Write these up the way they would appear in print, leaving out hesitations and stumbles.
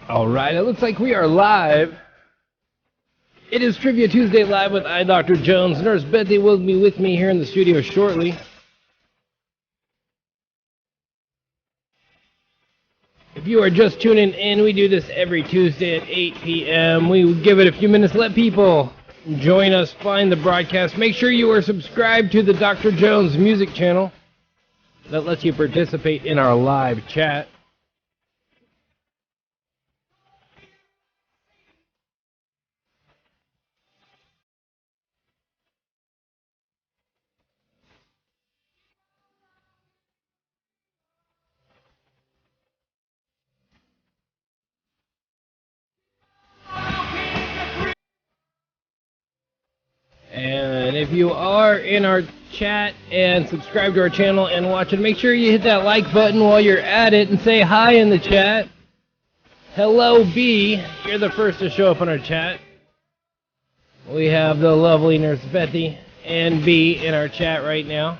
All right, it looks like we are live. It is Trivia Tuesday live with I, Dr. Jones. Nurse Betty will be with me here in the studio shortly. If you are just tuning in, we do this every Tuesday at 8 p.m. We give it a few minutes, let people join us, find the broadcast. Make sure you are subscribed to the Dr. Jones music channel. That lets you participate in our live chat. And if you are in our chat and subscribe to our channel and watch it, make sure you hit that like button while you're at it and say hi in the chat. Hello, B. You're the first to show up on our chat. We have the lovely Nurse Betty and B in our chat right now.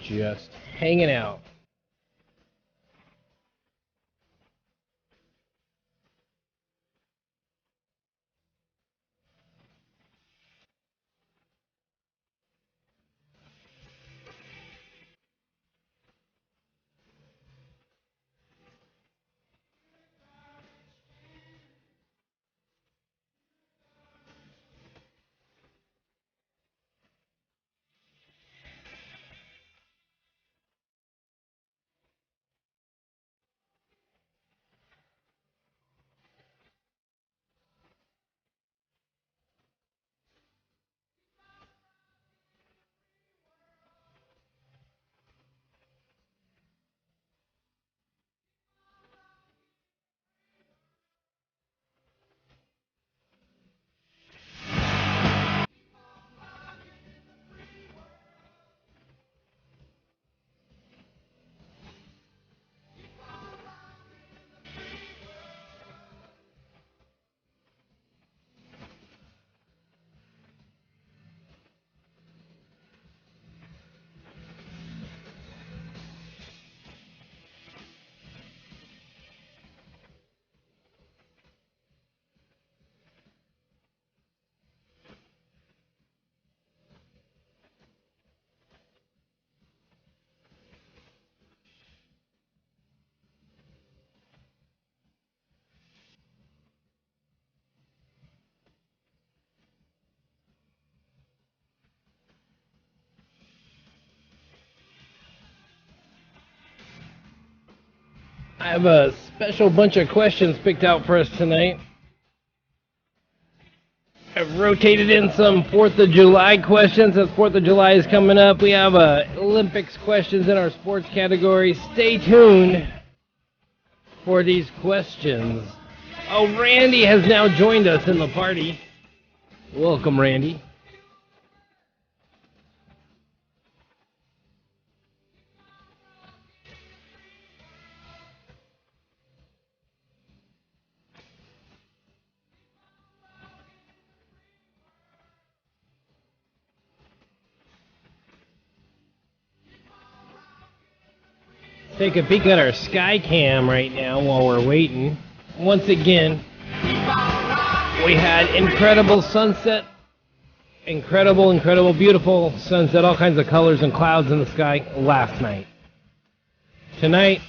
Just hanging out. I have a special bunch of questions picked out for us tonight. I've rotated in some 4th of July questions as 4th of July is coming up. We have Olympics questions in our sports category. Stay tuned for these questions. Oh, Randy has now joined us in the party. Welcome, Randy. Take a peek at our sky cam right now while we're waiting. Once again, we had incredible sunset, incredible, beautiful sunset, all kinds of colors and clouds in the sky last night. Tonight,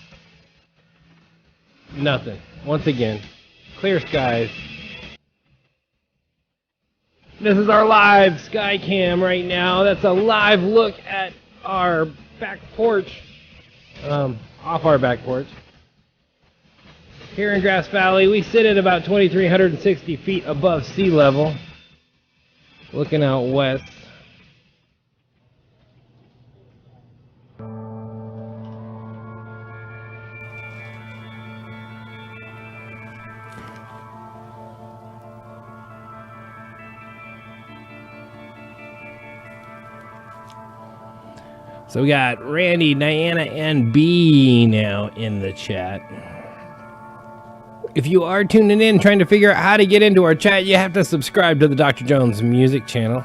nothing. Once again, clear skies. This is our live sky cam right now. That's a live look at our back porch. Off our back porch. Here in Grass Valley, we sit at about 2,360 feet above sea level, looking out west. So we got Randy, Diana, and B now in the chat. If you are tuning in trying to figure out how to get into our chat, you have to subscribe to the Dr. Jones music channel.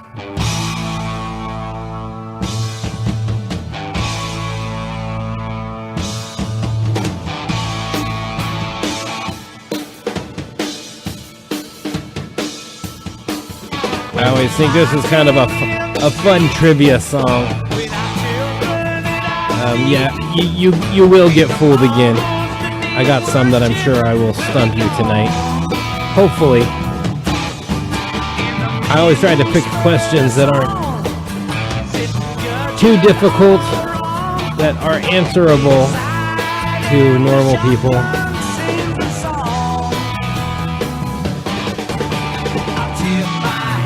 always think this is kind of a fun trivia song. Yeah, you will get fooled again. I got some that I'm sure I will stump you tonight. Hopefully. I always try to pick questions that aren't too difficult, that are answerable to normal people.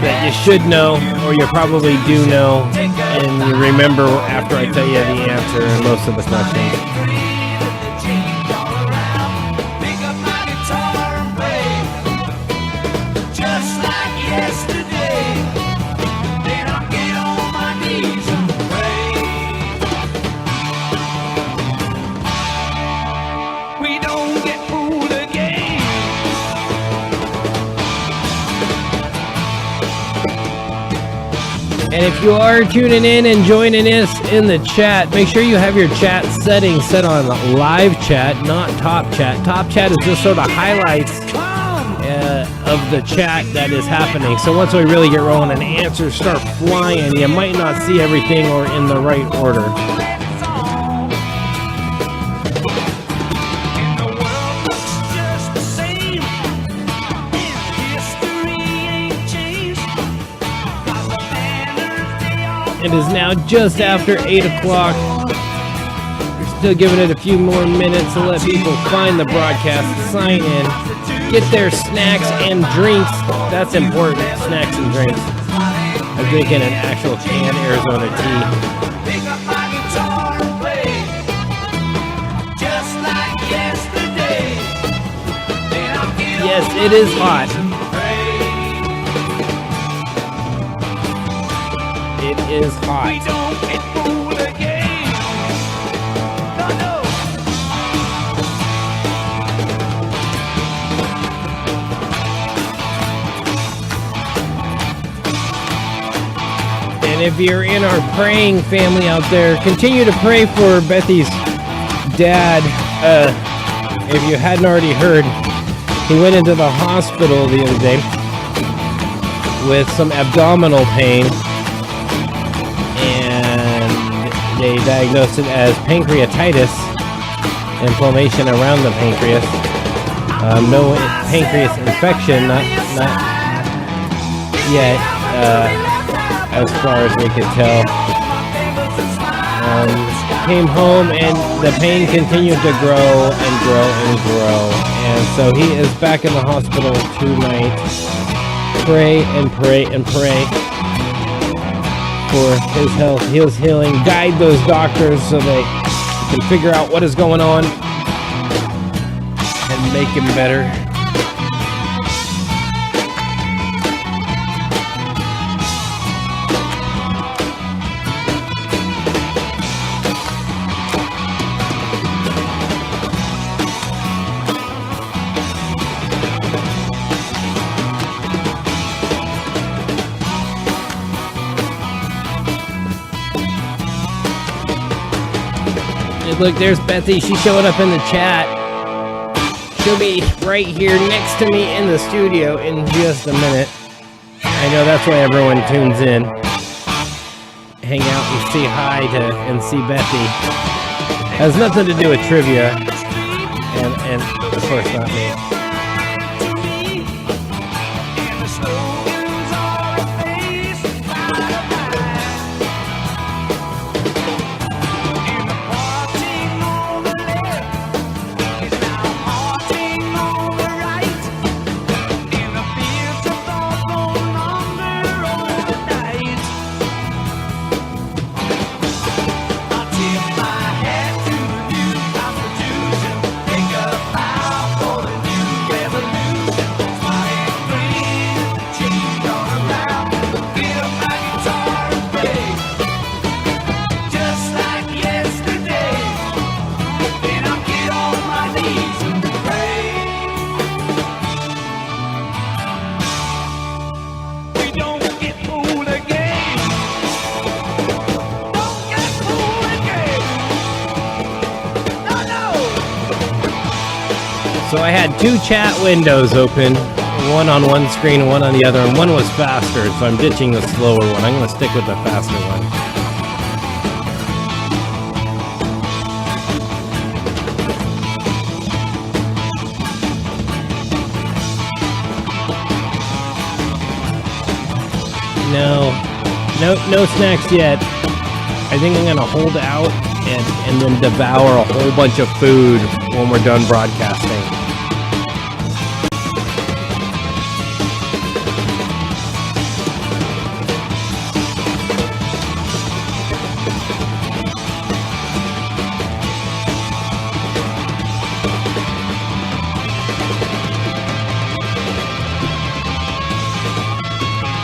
That you should know, or you probably do know, and you remember after I tell you the answer in most of the questions. And if you are tuning in and joining us in the chat, make sure you have your chat settings set on live chat, not top chat. Top chat is just sort of highlights of the chat that is happening. So once we really get rolling and answers start flying, you might not see everything or in the right order. It is now just after 8 o'clock. We're still giving it a few more minutes to let people find the broadcast, sign in, get their snacks and drinks. That's important, snacks and drinks. I'm drinking an actual canned Arizona tea. Yes, it is hot. It is hot. We don't get fooled again. No. And if you're in our praying family out there, continue to pray for Bethy's dad. If you hadn't already heard, he went into the hospital the other day with some abdominal pain. They diagnosed it as pancreatitis, inflammation around the pancreas. No pancreas infection, not yet, as far as we could tell. Came home and the pain continued to grow and grow and grow. And so he is back in the hospital tonight. Pray and pray and pray for his health, his healing. Guide those doctors so they can figure out what is going on and make him better. Look, there's Betsy. She's showing up in the chat. She'll be right here next to me in the studio in just a minute. I know that's why everyone tunes in. Hang out and say hi to and see Betsy. Has nothing to do with trivia. And of course not me. So I had two chat windows open one on one screen and one on the other, and one was faster, so I'm ditching the slower one. I'm going to stick with the faster one. No snacks yet. I think I'm gonna hold out and then devour a whole bunch of food when we're done broadcasting.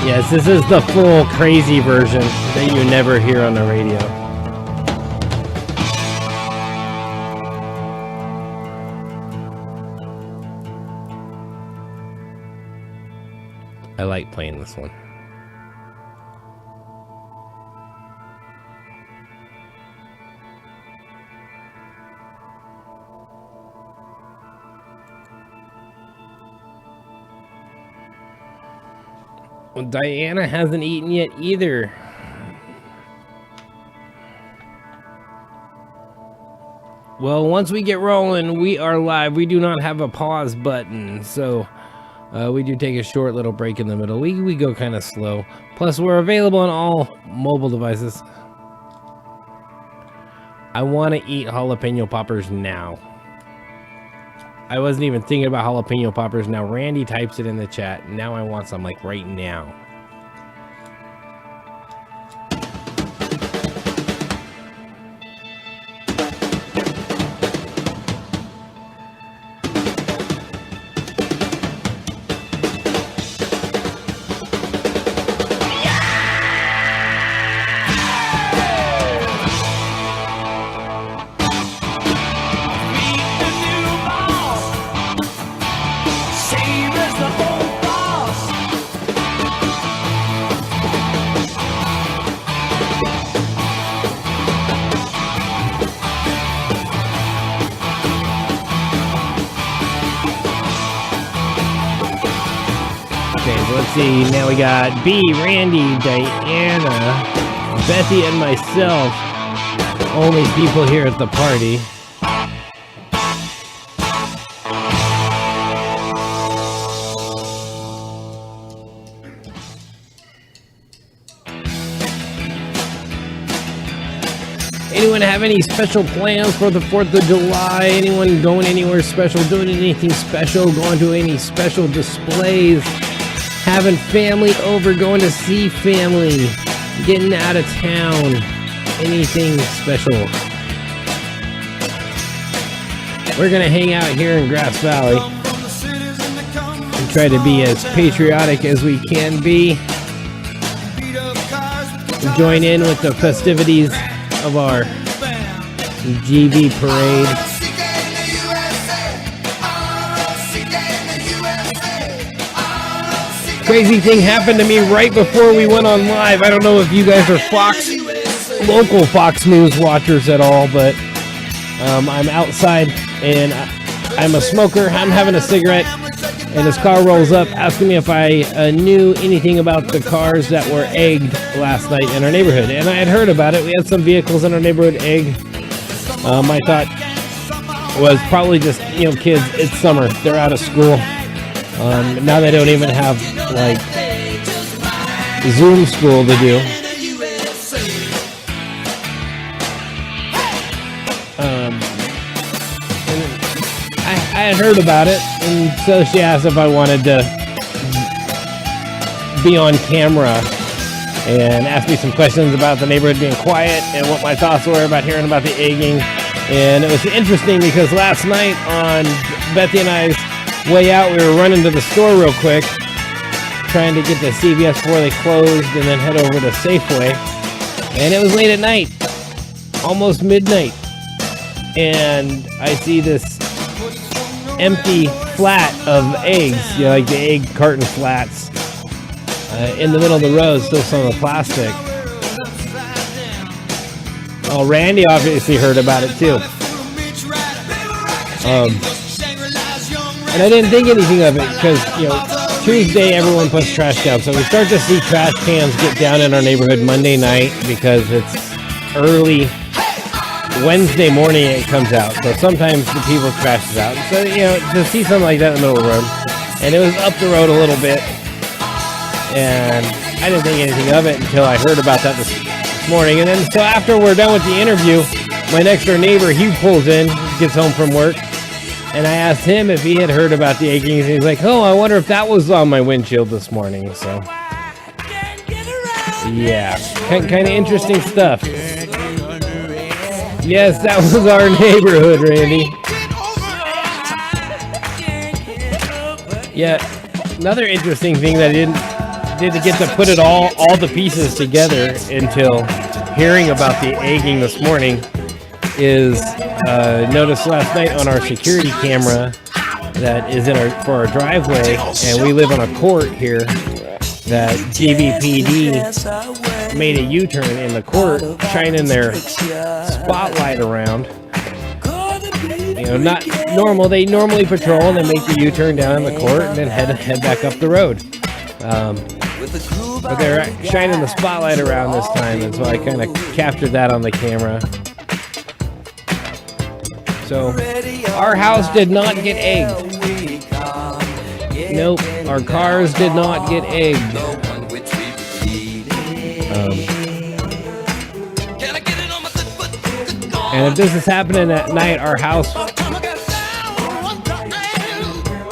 Yes, this is the full crazy version that you never hear on the radio. I like playing this one. Well, Diana hasn't eaten yet either. Well, once we get rolling, we are live. We do not have a pause button, so we do take a short little break in the middle. We go kind of slow. Plus, we're available on all mobile devices. I want to eat jalapeno poppers now. I wasn't even thinking about jalapeno poppers. Now Randy types it in the chat. Now I want some, like, right now. Now we got B, Randy, Diana, Bethy, and myself. Only people here at the party. Anyone have any special plans for the 4th of July? Anyone going anywhere special, doing anything special, going to any special displays? Having family over, going to see family, getting out of town, anything special. We're gonna hang out here in Grass Valley and try to be as patriotic as we can be. Join in with the festivities of our GB parade. Crazy thing happened to me right before we went on live. I don't know if you guys are local Fox News watchers at all, but I'm outside and I'm a smoker. I'm having a cigarette, and this car rolls up asking me if I knew anything about the cars that were egged last night in our neighborhood. And I had heard about it. We had some vehicles in our neighborhood egged. My thought was probably just, kids, it's summer. They're out of school. Now they don't even have, like, Zoom school to do. I had heard about it, and so she asked if I wanted to be on camera and asked me some questions about the neighborhood being quiet and what my thoughts were about hearing about the egging. And it was interesting because last night on Bethy and I's way out, we were running to the store real quick, trying to get to CVS before they closed and then head over to Safeway. And it was late at night, almost midnight. And I see this empty flat of eggs, like the egg carton flats, in the middle of the road, still some of the plastic. Oh, Randy obviously heard about it too. And I didn't think anything of it because, Tuesday, everyone puts trash down. So we start to see trash cans get down in our neighborhood Monday night because it's early Wednesday morning it comes out. So sometimes the people's trash is out. So, you know, to see something like that in the middle of the road. And it was up the road a little bit. And I didn't think anything of it until I heard about that this morning. And then, so after we're done with the interview, my next door neighbor, he pulls in, gets home from work. And I asked him if he had heard about the eggings. And he's like, oh, I wonder if that was on my windshield this morning. So, yeah, kind of interesting stuff. Yes, that was our neighborhood, Randy. Yeah, another interesting thing that I didn't get to put it all the pieces together until hearing about the egging this morning is noticed last night on our security camera that is for our driveway, and we live on a court here, that GVPD made a U-turn in the court, shining their spotlight around. You know, not normal. They normally patrol and they make the U-turn down in the court and then head back up the road. But they're shining the spotlight around this time, and so I kind of captured that on the camera. So, our house did not get egged. Nope, our cars did not get egged. And if this is happening at night, our house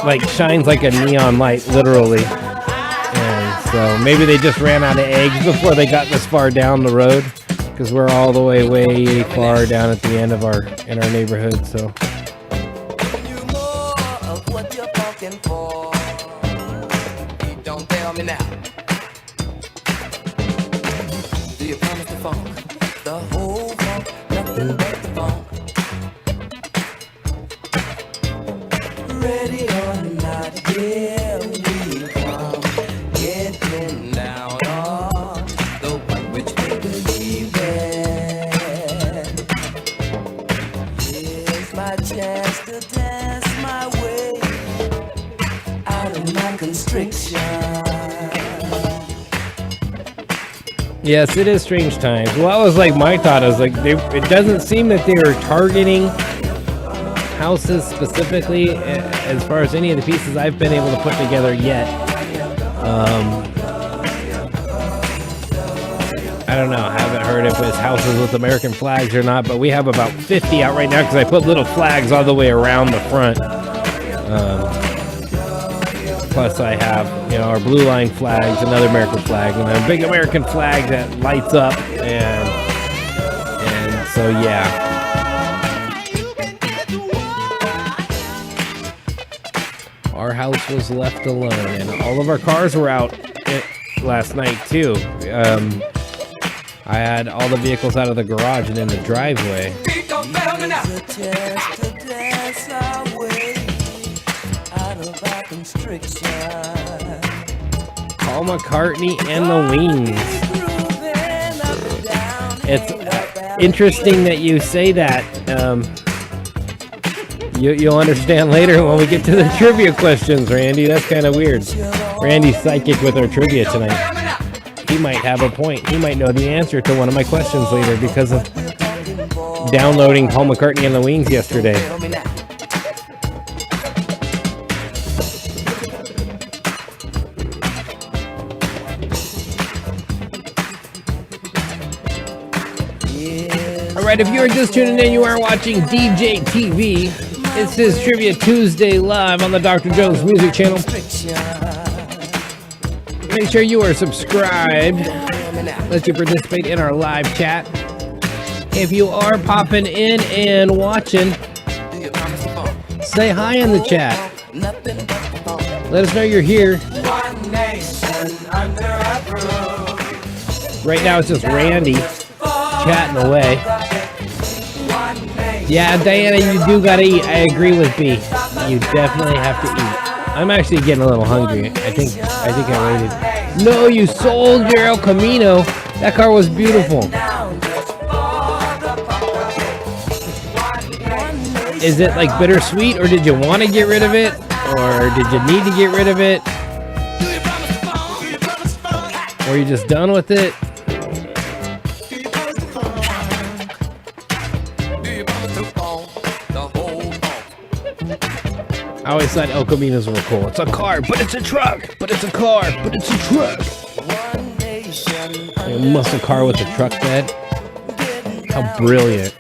like shines like a neon light, literally. And so maybe they just ran out of eggs before they got this far down the road, because we're all the way far down at the end of our neighborhood. So. Don't tell me now. Do you promise the funk? The whole funk, nothing but the funk. Ready or not, here we come. Getting down on the one which we believe in. Here's my chance to dance my way out of my constriction. Yes, it is strange times. Well, that was like my thought. I was like, it doesn't seem that they were targeting houses specifically as far as any of the pieces I've been able to put together yet. I don't know. I haven't heard if it's houses with American flags or not, but we have about 50 out right now because I put little flags all the way around the front. Plus I have, you know, our blue line flags, another American flag, and a big American flag that lights up, and so yeah. Our house was left alone, and all of our cars were out last night too. I had all the vehicles out of the garage and in the driveway. Paul McCartney and the Wings. It's interesting that you say that. You'll understand later when we get to the trivia questions, Randy. That's kind of weird. Randy's psychic with our trivia tonight. He might have a point. He might know the answer to one of my questions later because of downloading Paul McCartney and the Wings yesterday. Alright, if you're just tuning in, you are watching DJ TV. This is Trivia Tuesday live on the Dr. Jones Music Channel. Make sure you are subscribed. Let you participate in our live chat. If you are popping in and watching, say hi in the chat. Let us know you're here. Right now it's just Randy chatting away. Yeah, Diana, you do gotta eat. I agree with B. You definitely have to eat. I'm actually getting a little hungry. I think I waited. No, you sold your El Camino. That car was beautiful. Is it like bittersweet, or did you want to get rid of it, or did you need to get rid of it? Or you're just done with it. I always thought El Caminos were cool. It's a car, but it's a truck. But it's a car, but it's a truck. A muscle car with a truck bed. How brilliant.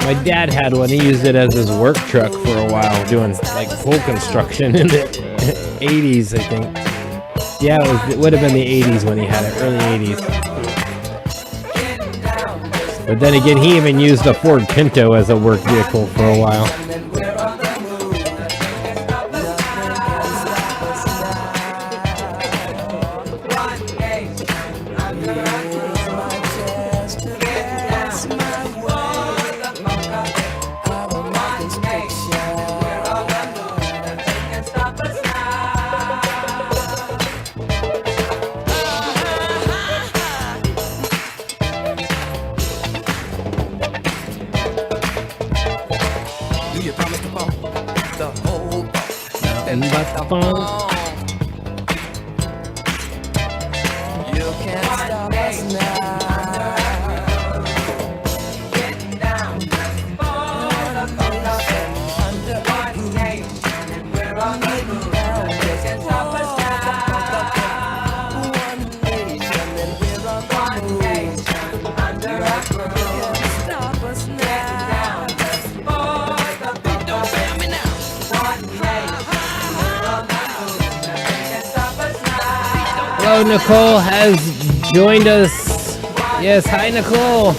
My dad had one. He used it as his work truck for a while, doing like pool construction in the 80s, I think. Yeah, it would have been the 80s when he had it, early 80s. But then again, he even used a Ford Pinto as a work vehicle for a while. Hello, Nicole has joined us. Yes, hi, Nicole.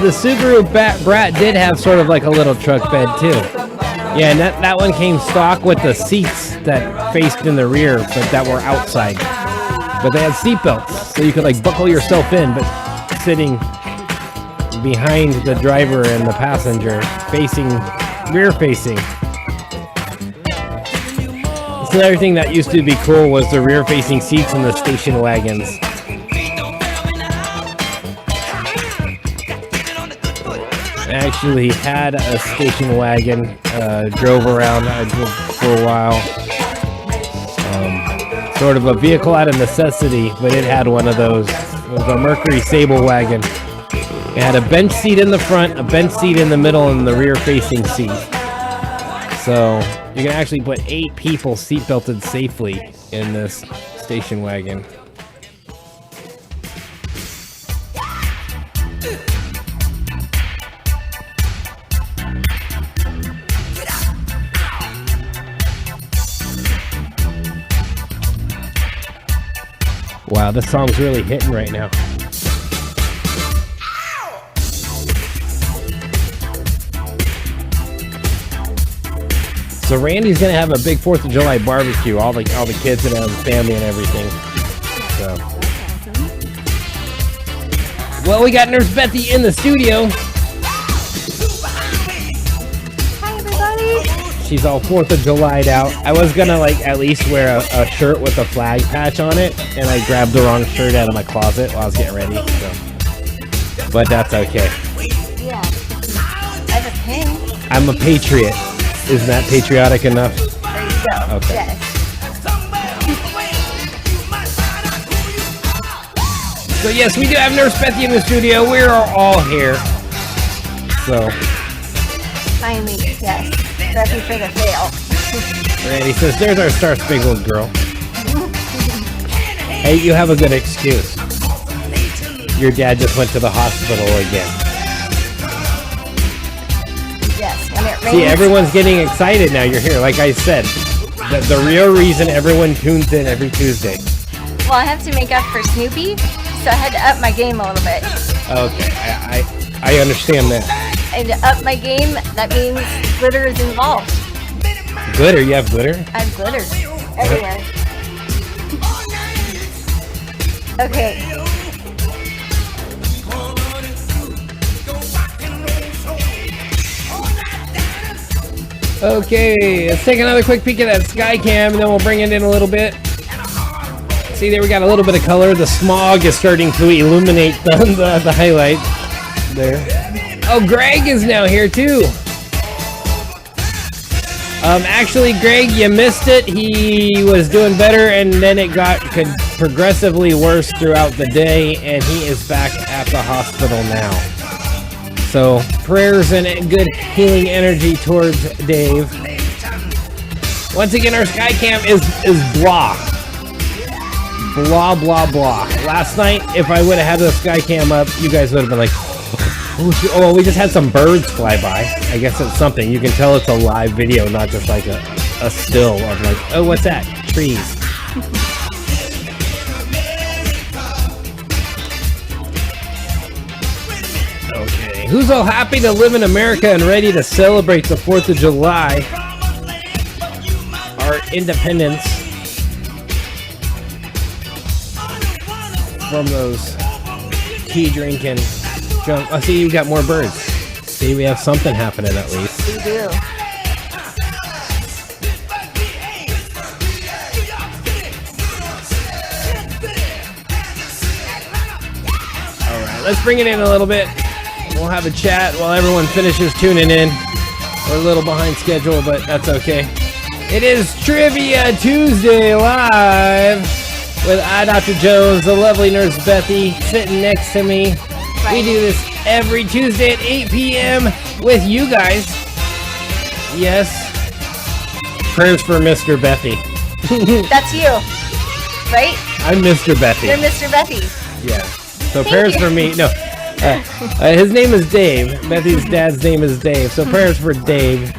The Subaru Brat did have sort of like a little truck bed too. Yeah, and that one came stock with the seats that faced in the rear, but that were outside. But they had seat belts, so you could like buckle yourself in, but sitting behind the driver and the passenger, rear facing. So everything that used to be cool was the rear-facing seats in the station wagons. I actually had a station wagon, drove around for a while. Sort of a vehicle out of necessity, but it had one of those. It was a Mercury Sable wagon. It had a bench seat in the front, a bench seat in the middle, and the rear-facing seat. So you can actually put 8 people seatbelted safely in this station wagon. Wow, this song's really hitting right now. So Randy's gonna have a big 4th of July barbecue. All the kids and the family and everything. So, well, we got Nurse Bethy in the studio. Hi, everybody. She's all 4th of July'd out. I was gonna like at least wear a shirt with a flag patch on it, and I grabbed the wrong shirt out of my closet while I was getting ready. So, but that's okay. Yeah. I have a pin. I'm a patriot. Isn't that patriotic enough? There you go. Okay. Yes. So yes, we do have Nurse Bethy in the studio. We're all here. So. Finally, yes. Ready for the fail. Randy says, there's our Star Spangled Girl. Hey, you have a good excuse. Your dad just went to the hospital again. Yes, when it rains. See, everyone's getting excited now you're here. Like I said, the real reason everyone tunes in every Tuesday. Well, I have to make up for Snoopy, so I had to up my game a little bit. Okay, I understand that. And to up my game, that means glitter is involved. Glitter? You have glitter? I have glitter everywhere. Okay. Okay, let's take another quick peek at that sky cam, and then we'll bring it in a little bit. See, there we got a little bit of color. The smog is starting to illuminate the highlight there. Oh, Greg is now here too. Actually, Greg, you missed it. He was doing better, and then it got progressively worse throughout the day, and he is back at the hospital now. So, prayers and good healing energy towards Dave. Once again, our Skycam is blah. Blah, blah, blah. Last night, if I would have had the Skycam up, you guys would have been like, oh, we just had some birds fly by. I guess it's something. You can tell it's a live video, not just like a still of like, oh, what's that? Trees. Okay. Who's all happy to live in America and ready to celebrate the 4th of July? Our independence from those tea drinking junk. Oh, see, you got more birds. See, we have something happening at least. We do. Alright, let's bring it in a little bit. We'll have a chat while everyone finishes tuning in. We're a little behind schedule, but that's okay. It is Trivia Tuesday live with Dr. Jones, the lovely nurse Bethy, sitting next to me. We do this every Tuesday at 8 p.m. with you guys. Yes. Prayers for Mr. Bethy. That's you, right? I'm Mr. Bethy. You're Mr. Bethy. Yeah. So prayers for me. No. His name is Dave. Bethy's dad's name is Dave. So prayers for Dave.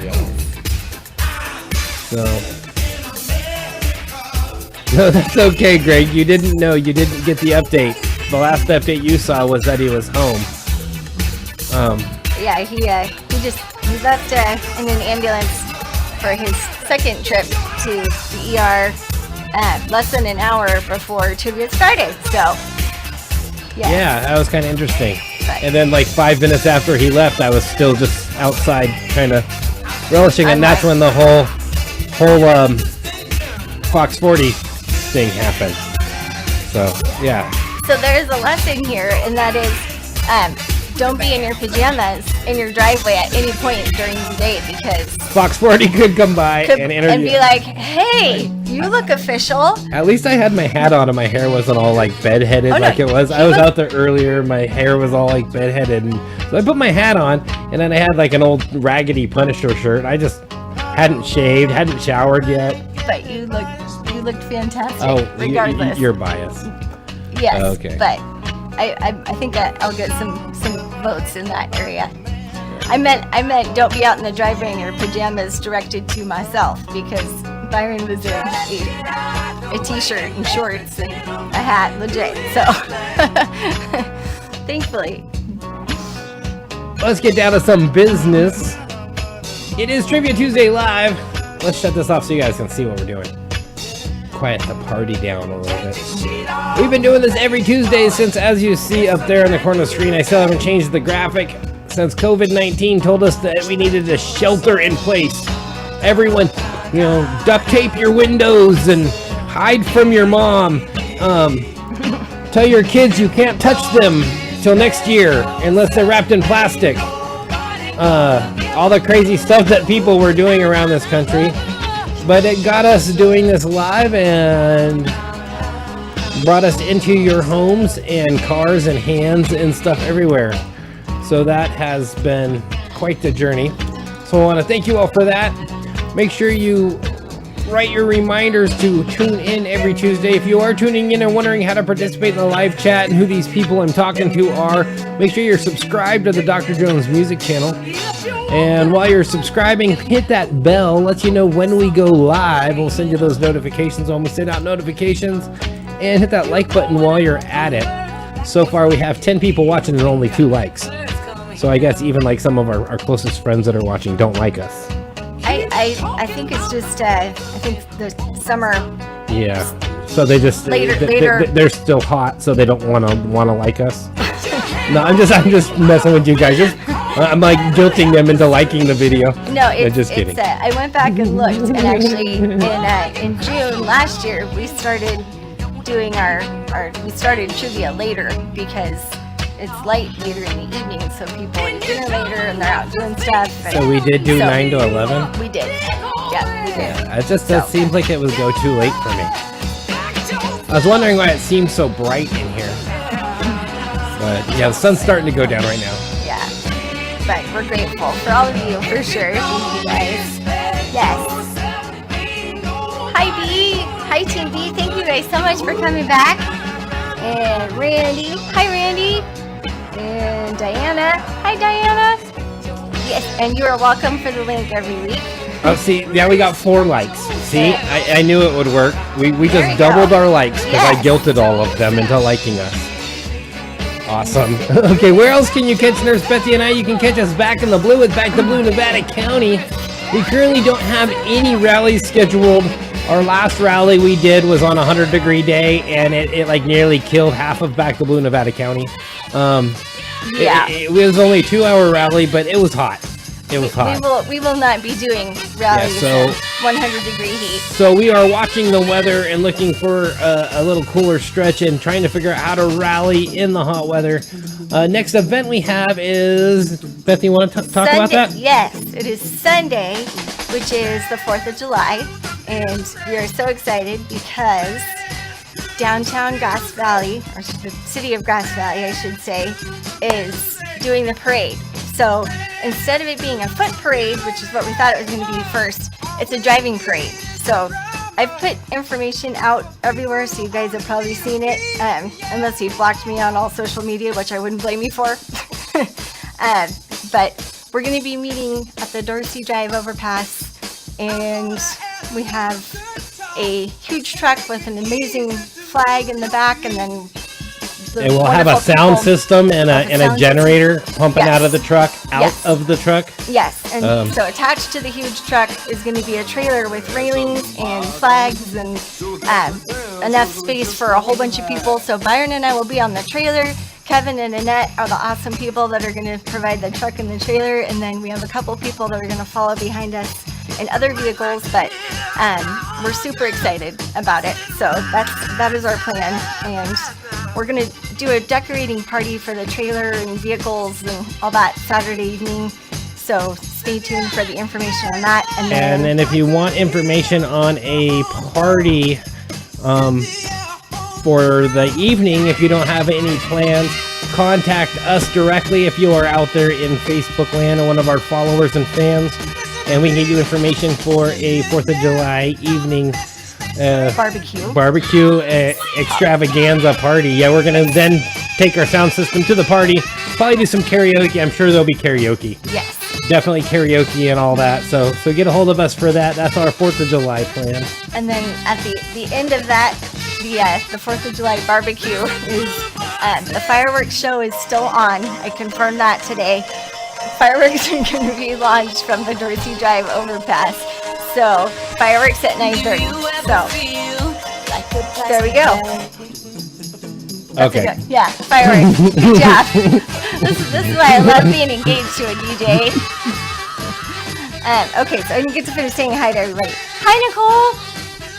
So. No, that's okay, Greg. You didn't know. You didn't get the update. The last update you saw was that he was home. Yeah, he left in an ambulance for his second trip to the ER less than an hour before trivia started. So, yeah, that was kind of interesting. Right. And then, like 5 minutes after he left, I was still just outside, kind of relishing, and that's when the whole Fox 40 thing happened. So, yeah. So there's a lesson here, and that is, don't be in your pajamas in your driveway at any point during the day, because Fox 40 could come by and interview. And be like, hey, you look official. At least I had my hat on and my hair wasn't all like bedheaded like it was. I was out there earlier, my hair was all like bedheaded, and so I put my hat on, and then I had like an old raggedy Punisher shirt. I just hadn't shaved, hadn't showered yet. But you looked fantastic. Oh, regardless. You're biased. Yes. Okay. But I think that I'll get some votes in that area. I meant don't be out in the driveway in your pajamas, directed to myself, because Byron was in a t-shirt and shorts and a hat, legit. So thankfully. Let's get down to some business. It is Trivia Tuesday live. Let's shut this off so you guys can see what we're doing. Quiet the party down a little bit. We've been doing this every Tuesday since, as you see up there in the corner of the screen, I still haven't changed the graphic since COVID-19 told us that we needed a shelter in place. Everyone, duct tape your windows and hide from your mom. Tell your kids you can't touch them till next year unless they're wrapped in plastic. All the crazy stuff that people were doing around this country. But it got us doing this live and brought us into your homes and cars and hands and stuff everywhere. So that has been quite the journey. So I want to thank you all for that. Make sure you write your reminders to tune in every Tuesday. If you are tuning in and wondering how to participate in the live chat and who these people I'm talking to are, make sure you're subscribed to the Dr. Jones Music channel. And while you're subscribing, hit that bell, lets you know when we go live. We'll send you those notifications when we send out notifications. And hit that like button while you're at it. So far we have 10 people watching and only 2 likes. So I guess even like some of our closest friends that are watching don't like us. I think it's just I think the summer. Yeah. So they just later. They're still hot, so they don't want to like us. No, I'm just messing with you guys. I'm like guilting them into liking the video. No, it's just kidding. I went back and looked, and actually in June last year we started doing we started trivia later because it's light later in the evening, so people eat dinner later and they're out doing stuff. So we did do 9 to 11? We did. Yeah, we did. It seems like it would go too late for me. I was wondering why it seemed so bright in here. But yeah, the sun's starting to go down right now. Yeah. But we're grateful for all of you, for sure. Thank you guys. Yes. Hi, B. Hi, Team B. Thank you guys so much for coming back. And Randy. Hi, Randy. And Diana. Hi, Diana. Yes, and you are welcome for the link every week. Oh, see, yeah, we got 4 likes. See, I knew it would work. We just There we doubled go. our likes because I guilted all of them into liking us. Awesome. Okay, where else can you catch Nurse Betsy and I? You can catch us back in the blue with Back to Blue, Nevada County. We currently don't have any rallies scheduled. Our last rally we did was on a 100-degree day, and it like nearly killed half of Back to Blue, Nevada County. Yeah. It was only a 2-hour rally, but it was hot. It was hot. We will not be doing rallies so- in 100-degree heat. So we are watching the weather and looking for a little cooler stretch and trying to figure out how to rally in the hot weather. Next event we have is, Beth, you want to talk about that? Yes, it is Sunday, which is the 4th of July, and we are so excited because downtown Grass Valley, or the city of Grass Valley, I should say, is doing the parade. So instead of it being a foot parade, which is what we thought it was going to be first, it's a driving parade. So I've put information out everywhere, so you guys have probably seen it, unless you blocked me on all social media, which I wouldn't blame you for. But we're going to be meeting at the Dorsey Drive overpass, and we have a huge truck with an amazing flag in the back, and then And we'll have a sound system and a generator pumping Yes. out of the truck, Yes. of the truck. Yes, and so attached to the huge truck is going to be a trailer with railings and flags and enough space for a whole bunch of people. So Byron and I will be on the trailer. Kevin and Annette are the awesome people that are going to provide the truck and the trailer, and then we have a couple people that are going to follow behind us in other vehicles. But we're super excited about it. So that is our plan, and we're going to do a decorating party for the trailer and vehicles and all that Saturday evening. So stay tuned for the information on that. And then if you want information on a party for the evening, if you don't have any plans, contact us directly if you are out there in Facebook land or one of our followers and fans, and we can get you information for a 4th of July evening barbecue extravaganza party. Yeah, we're gonna then take our sound system to the party, probably do some karaoke. I'm sure there'll be karaoke. Yes. Definitely karaoke and all that. So get a hold of us for that. That's our 4th of July plan. And then at the end of that, the 4th of July barbecue is the fireworks show is still on. I confirmed that today. Fireworks are going to be launched from the Dorsey Drive overpass. So fireworks at 9:30. So there we go. Okay. Yeah, fireworks. Good job. This is why I love being engaged to a DJ. Okay, so I didn't get to finish saying hi to everybody. Hi, Nicole.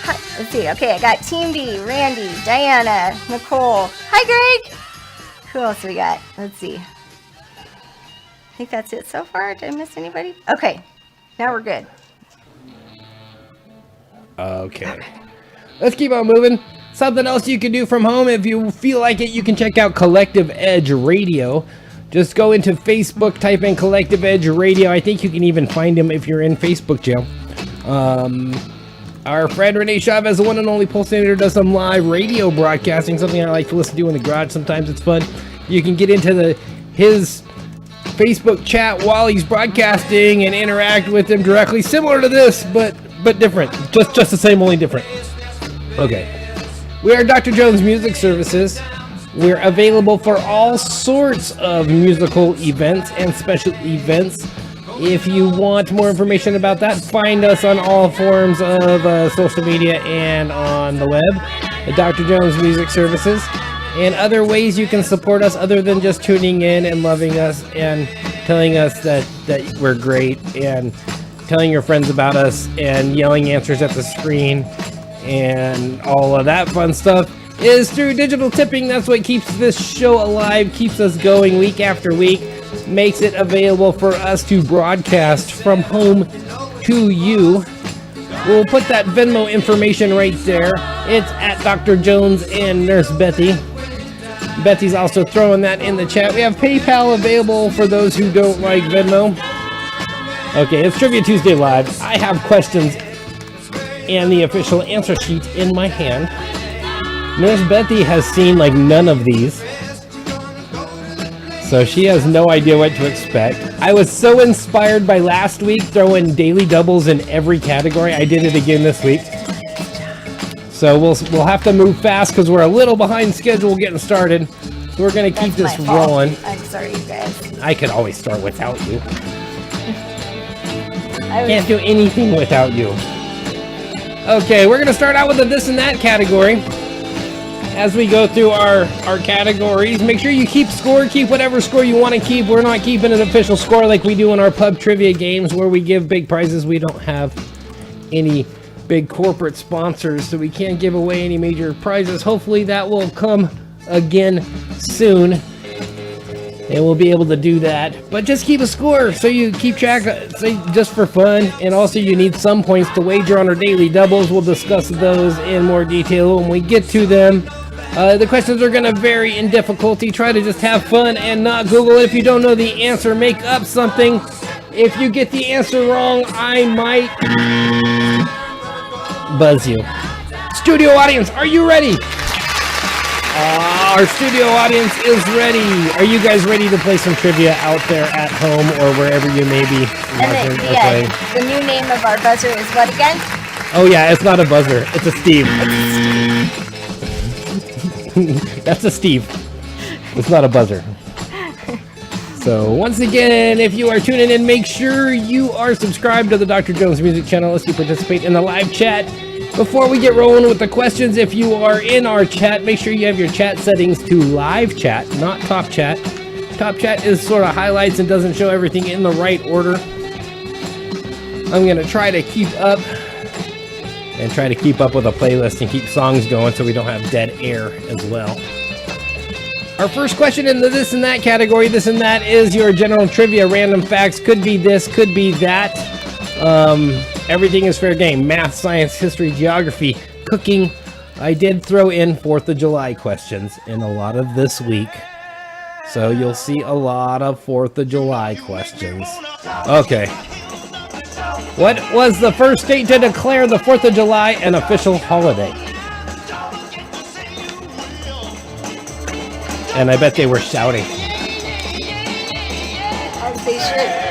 Hi. Let's see. Okay, I got Team B, Randy, Diana, Nicole. Hi, Greg. Who else we got? Let's see. I think that's it so far. Did I miss anybody? Okay, now we're good. Okay. Let's keep on moving. Something else you can do from home if you feel like it, you can check out Collective Edge Radio. Just go into Facebook, type in Collective Edge Radio. I think you can even find him if you're in Facebook jail. Our friend Renee Chavez, the one and only Pulsator, does some live radio broadcasting, something I like to listen to in the garage. Sometimes it's fun. You can get into his Facebook chat while he's broadcasting and interact with him directly, similar to this, but different. Just the same, only different. Okay. We are Dr. Jones Music Services. We're available for all sorts of musical events and special events. If you want more information about that, find us on all forms of social media and on the web at Dr. Jones Music Services. And other ways you can support us other than just tuning in and loving us and telling us that we're great and telling your friends about us and yelling answers at the screen and all of that fun stuff is through digital tipping. That's what keeps this show alive, keeps us going week after week, makes it available for us to broadcast from home to you. We'll put that Venmo information right there. It's at Dr. Jones and Nurse Betty. Betsy's also throwing that in the chat. We have PayPal available for those who don't like Venmo. Okay, it's Trivia Tuesday Live. I have questions and the official answer sheet in my hand. Nurse Betty has seen like none of these, so she has no idea what to expect. I was so inspired by last week throwing daily doubles in every category. I did it again this week. So we'll have to move fast because we're a little behind schedule getting started. So we're gonna keep this rolling. I'm sorry, you guys. I could always start without you. Can't do anything without you. Okay, we're gonna start out with the this and that category. As we go through our categories, make sure you keep score. Keep whatever score you want to keep. We're not keeping an official score like we do in our pub trivia games where we give big prizes. We don't have any big corporate sponsors, so we can't give away any major prizes. Hopefully that will come again soon, and we'll be able to do that. But just keep a score so you keep track, just for fun. And also you need some points to wager on our daily doubles. We'll discuss those in more detail when we get to them. The questions are going to vary in difficulty. Try to just have fun and not Google it. If you don't know the answer, make up something. If you get the answer wrong, I might buzz you. Studio audience, are you ready? Our studio audience is ready. Are you guys ready to play some trivia out there at home or wherever you may be watching or playing? The new name of our buzzer is what again? Oh yeah, it's not a buzzer. It's a Steve. That's a Steve. It's not a buzzer. So once again, if you are tuning in, make sure you are subscribed to the Dr. Jones Music channel as you participate in the live chat. Before we get rolling with the questions, if you are in our chat, make sure you have your chat settings to live chat, not top chat. Top chat is sort of highlights and doesn't show everything in the right order. I'm going to try to keep up with a playlist and keep songs going so we don't have dead air as well. Our first question in the this and that category, this and that is your general trivia, random facts. Could be this, could be that. Everything is fair game. Math, science, history, geography, cooking. I did throw in 4th of July questions in a lot of this week. So you'll see a lot of 4th of July questions. Okay. What was the first state to declare the 4th of July an official holiday? And I bet they were shouting. As they should.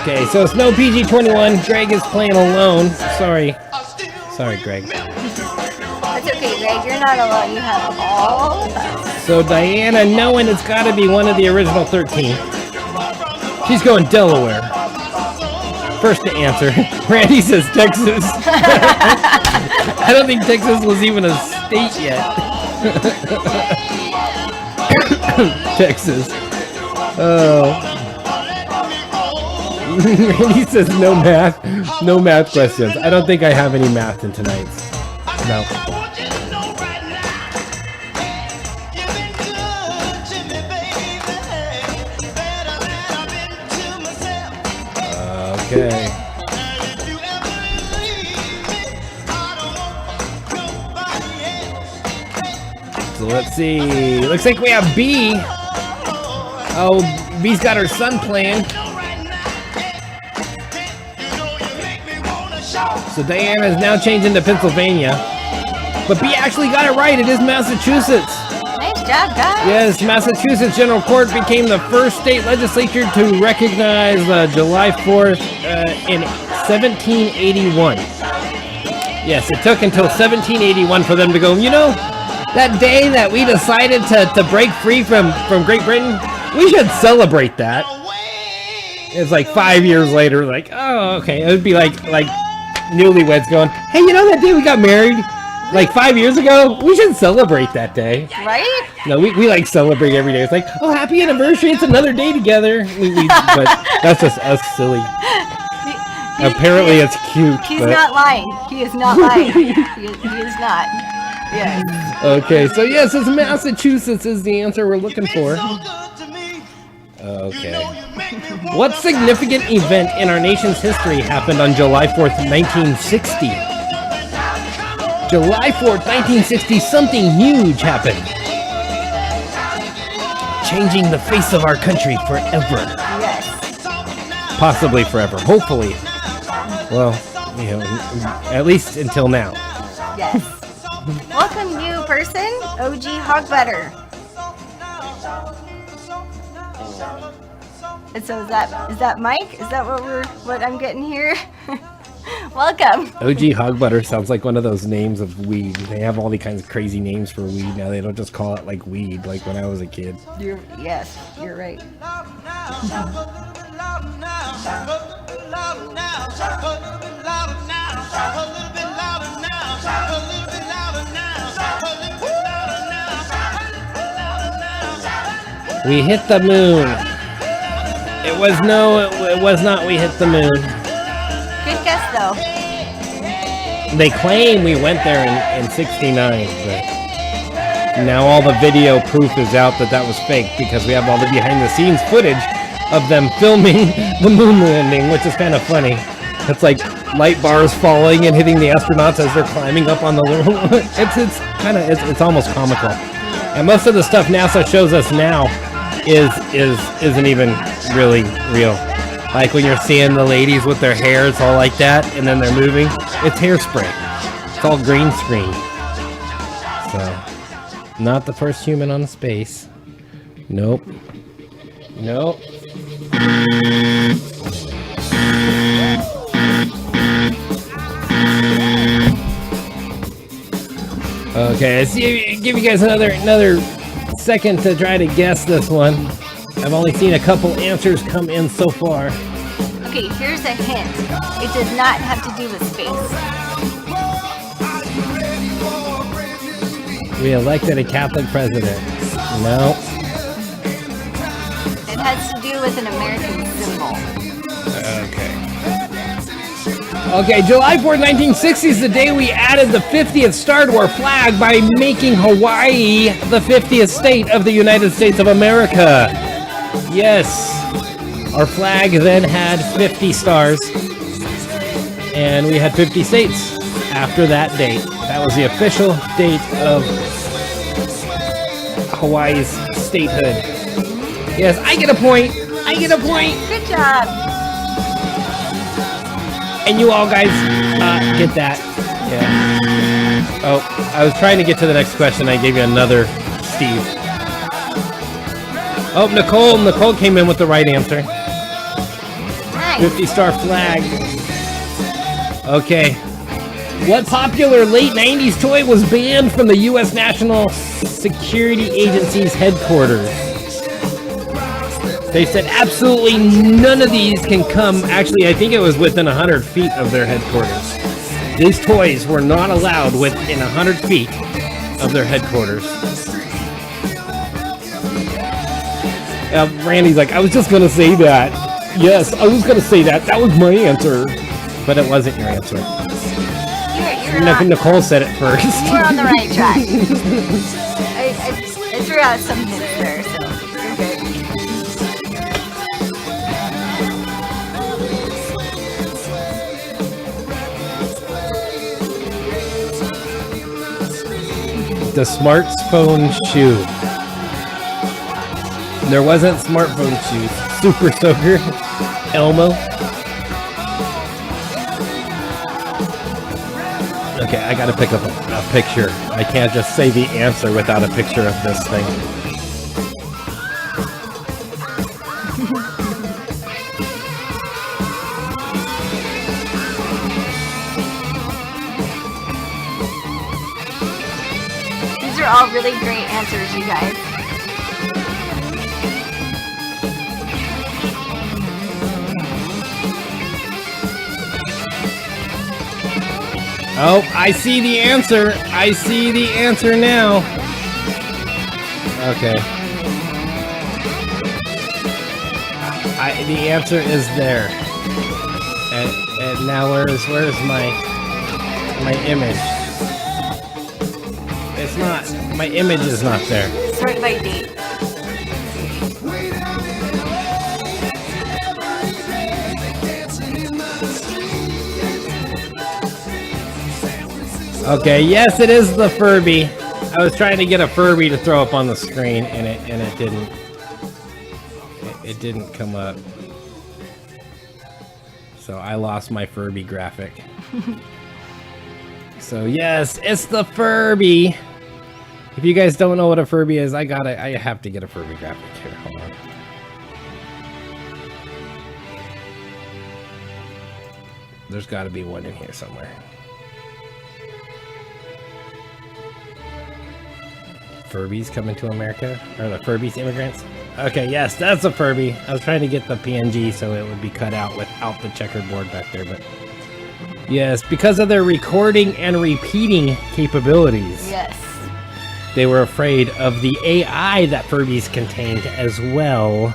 Okay, so it's no PG-21. Greg is playing alone. Sorry, Greg. That's okay, Greg. You're not alone. You have all of us. So Diana, knowing it's got to be one of the original 13. She's going Delaware. First to answer. Randy says Texas. I don't think Texas was even a state yet. Texas. Oh. Randy says no math questions. I don't think I have any math in tonight's. No. Okay. So let's see. Looks like we have B. Oh, B's got her son playing. So Diana is now changing to Pennsylvania. But B actually got it right. It is Massachusetts. Nice job, guys. Yes, Massachusetts General Court became the first state legislature to recognize July 4th in 1781. Yes, it took until 1781 for them to go, you know, that day that we decided to break free from Great Britain, we should celebrate that. It's like 5 years later, like, oh, okay. It would be like newlyweds going, hey, you know that day we got married? Like 5 years ago, we should celebrate that day. Right? No, we like celebrate every day. It's like, oh, happy anniversary! It's another day together. But that's just us silly. Apparently, it's cute. He's but... not lying. He is not lying. he is not. Yes. Okay, so yes, it's Massachusetts is the answer we're looking for. Okay. What significant event in our nation's history happened on July 4th, 1960? July 4th, 1960, something huge happened. Changing the face of our country forever. Yes. Possibly forever. Hopefully. Well, you know, at least until now. Yes. Welcome, new person, OG Hogbutter. And so is that Mike? Is that what I'm getting here? Welcome. OG Hogbutter sounds like one of those names of weed. They have all the kinds of crazy names for weed now. They don't just call it like weed, like when I was a kid. Yes, you're right. We hit the moon. It was not we hit the moon. Good guess though. They claim we went there in 69, but now all the video proof is out that was fake because we have all the behind the scenes footage of them filming the moon landing, which is kind of funny. It's like light bars falling and hitting the astronauts as they're climbing up on the little. It's almost comical. And most of the stuff NASA shows us now isn't even really real. Like when you're seeing the ladies with their hair, it's all like that, and then they're moving. It's hairspray. It's all green screen. So, not the first human on space. Nope. Nope. Okay, let's give you guys another second to try to guess this one. I've only seen a couple answers come in so far. Okay, here's a hint. It does not have to do with space. We elected a Catholic president. No. It has to do with an American symbol. Okay, July 4th, 1960 is the day we added the 50th star to our flag by making Hawaii the 50th state of the United States of America. Yes, our flag then had 50 stars, and we had 50 states after that date. That was the official date of Hawaii's statehood. Yes, I get a point. Good job. And you all guys get that. Yeah. Oh, I was trying to get to the next question. I gave you another Steve. Oh, Nicole came in with the right answer. Nice. 50-star flag. Okay. What popular late 90s toy was banned from the U.S. National Security Agency's headquarters? They said absolutely none of these can come. Actually, I think it was within 100 feet of their headquarters. These toys were not allowed within 100 feet of their headquarters. Randy's like, I was just going to say that. Yes, I was going to say that. That was my answer. But it wasn't your answer. Nicole said it first. You were on the right track. I threw out some hints there, so you're good. The smartphone shoe. There wasn't smartphone shoes. Super Soaker. Elmo. Okay, I gotta pick up a picture. I can't just say the answer without a picture of this thing. These are all really great answers, you guys. Oh, I see the answer. I see the answer now. Okay. The answer is there. And now where's my image? It's not. My image is not there. Sort by date. Okay, yes, it is the Furby. I was trying to get a Furby to throw up on the screen, and it didn't. It didn't come up. So I lost my Furby graphic. So yes, it's the Furby. If you guys don't know what a Furby is, I have to get a Furby graphic here. Hold on. There's got to be one in here somewhere. Furbies coming to America? Or the Furbies immigrants? Okay, yes, that's a Furby. I was trying to get the PNG so it would be cut out without the checkerboard back there, but yes, because of their recording and repeating capabilities. Yes. They were afraid of the AI that Furbies contained as well.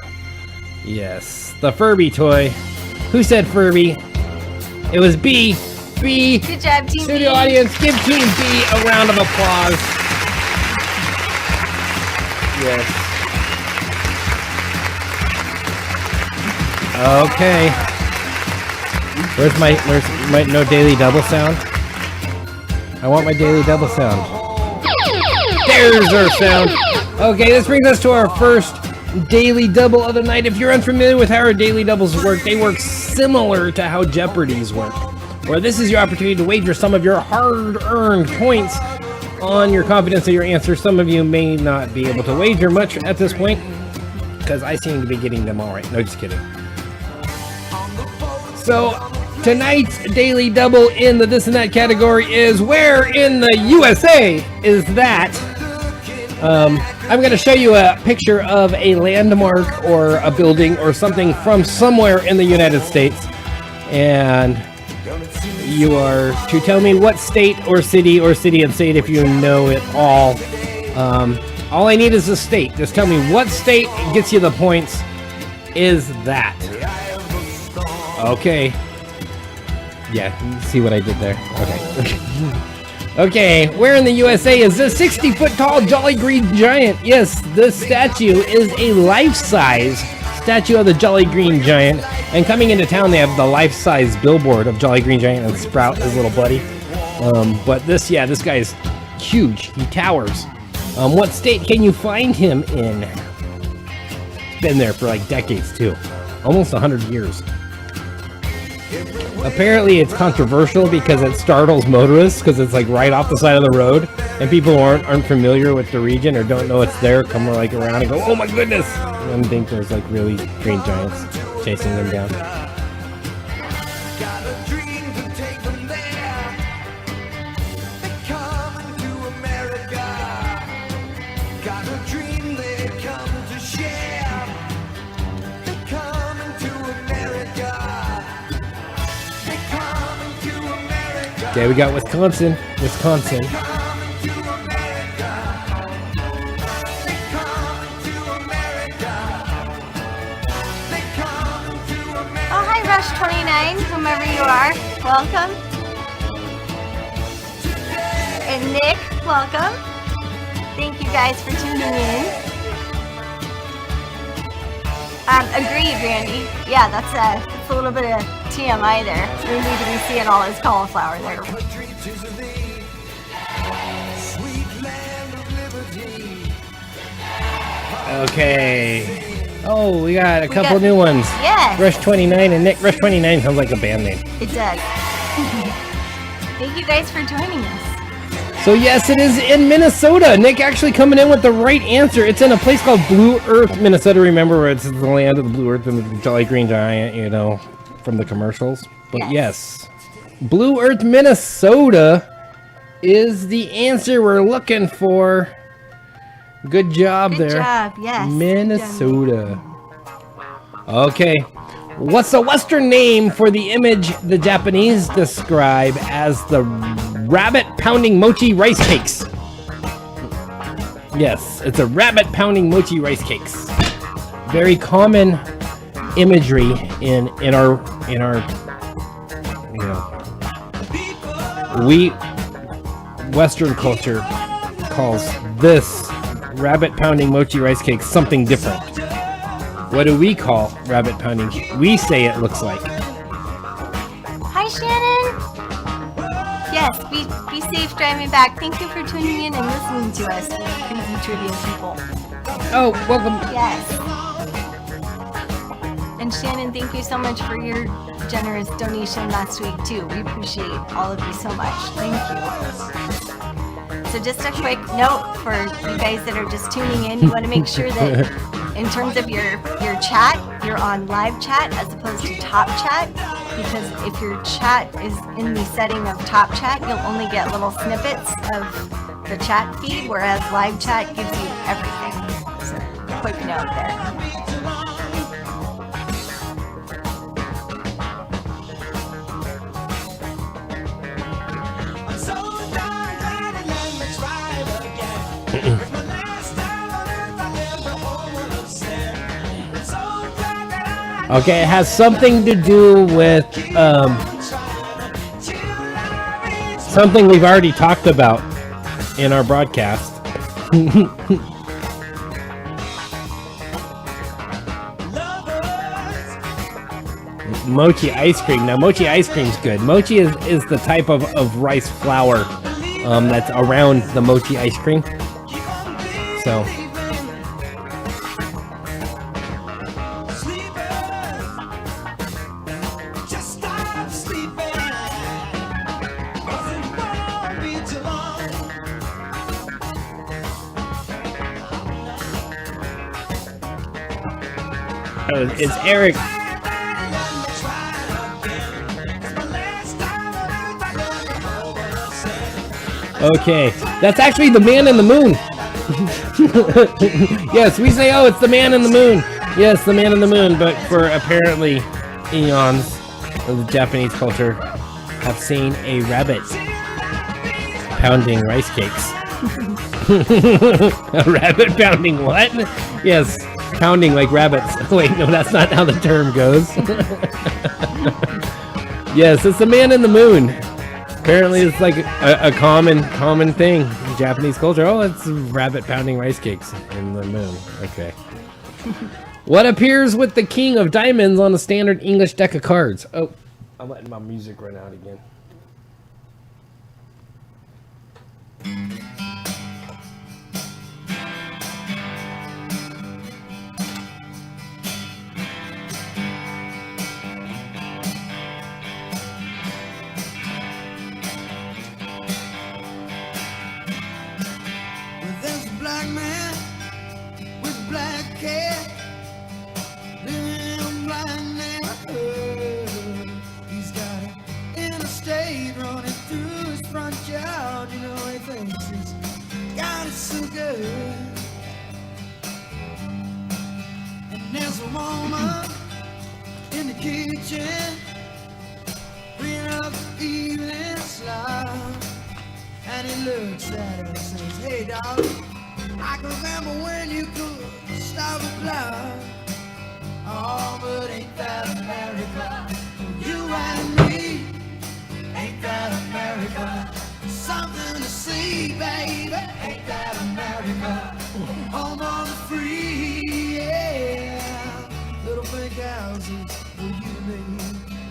Yes, the Furby toy. Who said Furby? It was B. B. Good job, Team B. Studio audience, give Team B a round of applause. Yes. Okay. Where's my no daily double sound? I want my daily double sound. There's our sound. Okay, this brings us to our first daily double of the night. If you're unfamiliar with how our daily doubles work, they work similar to how Jeopardy's work, where this is your opportunity to wager some of your hard-earned points on your confidence of your answer. Some of you may not be able to wager much at this point, because I seem to be getting them all right. No, just kidding. So, tonight's Daily Double in the This and That category is where in the USA is that? I'm going to show you a picture of a landmark or a building or something from somewhere in the United States, and you are to tell me what state and state if you know it all. All I need is a state. Just tell me what state gets you the points is that. Okay. Yeah, you see what I did there? Okay. Okay, where in the USA is this 60-foot tall Jolly Green Giant? Yes, this statue is a life-size statue of the Jolly Green Giant. And coming into town, they have the life-size billboard of Jolly Green Giant and Sprout, his little buddy. But this guy is huge. He towers. What state can you find him in? He's been there for like decades, too. Almost 100 years. Apparently it's controversial because it startles motorists because it's like right off the side of the road, and people who aren't familiar with the region or don't know it's there come like around and go, oh my goodness, and think there's like really green giants chasing them down. Okay, we got Wisconsin. Oh, hi, Rush 29, whomever you are. Welcome. And Nick, welcome. Thank you guys for tuning in. Agreed, Randy. Yeah, that's a little bit of TMI there. We need to be seeing all his cauliflower there. Okay. Oh, we got a couple new ones. Yes. Rush 29 and Nick. Rush 29 sounds like a band name. It does. Thank you guys for joining us. So yes, it is in Minnesota. Nick actually coming in with the right answer. It's in a place called Blue Earth, Minnesota. Remember where it's the land of the Blue Earth and the Jolly Green Giant, you know, from the commercials. But yes, Blue Earth, Minnesota is the answer we're looking for. Good job there. Good job, yes. Minnesota. Okay. What's the Western name for the image the Japanese describe as the rabbit pounding mochi rice cakes. Yes, it's a rabbit pounding mochi rice cakes. Very common imagery in our we Western culture calls this rabbit pounding mochi rice cake something different. What do we call rabbit pounding? We say it looks like. Hi, Shannon. Yes, be safe driving back. Thank you for tuning in and listening to us, crazy trivia people. Oh, welcome. Yes. And Shannon, thank you so much for your generous donation last week too. We appreciate all of you so much. Thank you. So just a quick note for you guys that are just tuning in. You want to make sure that in terms of your chat, you're on live chat as opposed to top chat, because if your chat is in the setting of top chat, you'll only get little snippets of the chat feed, whereas live chat gives you everything. So quick note there. Okay, it has something to do with something we've already talked about in our broadcast. Mochi ice cream. Now, mochi ice cream's good. Mochi is the type of rice flour that's around the mochi ice cream. So. It's Eric. Okay, that's actually the man in the moon. Yes, we say, oh, it's the man in the moon. Yes, the man in the moon, but for apparently eons of the Japanese culture have seen a rabbit pounding rice cakes. A rabbit pounding what? Yes. Pounding like rabbits. Wait, no, that's not how the term goes. Yes, it's the man in the moon. Apparently, it's like a common thing in Japanese culture. Oh, it's rabbit pounding rice cakes in the moon. Okay. What appears with the king of diamonds on a standard English deck of cards? Oh, I'm letting my music run out again.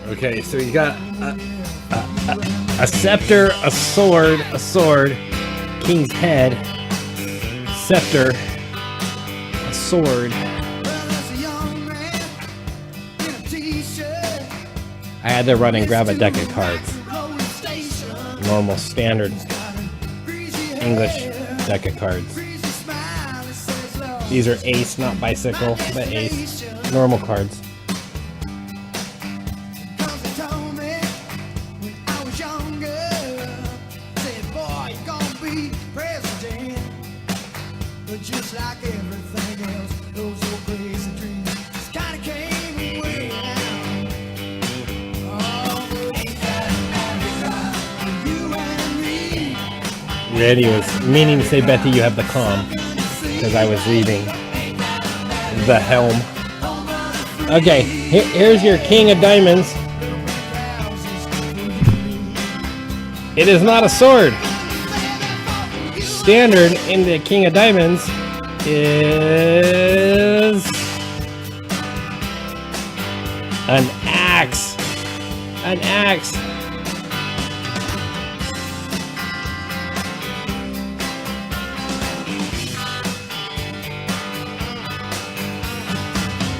Okay, so you got a scepter, a sword, king's head, scepter, a sword. I had to run and grab a deck of cards. Normal, standard English deck of cards. These are ace, not bicycle, but ace. Normal cards. Randy was meaning to say, Bethy, you have the calm, because I was leaving the helm. Okay, here's your King of Diamonds. It is not a sword. Standard in the King of Diamonds is an axe. An axe.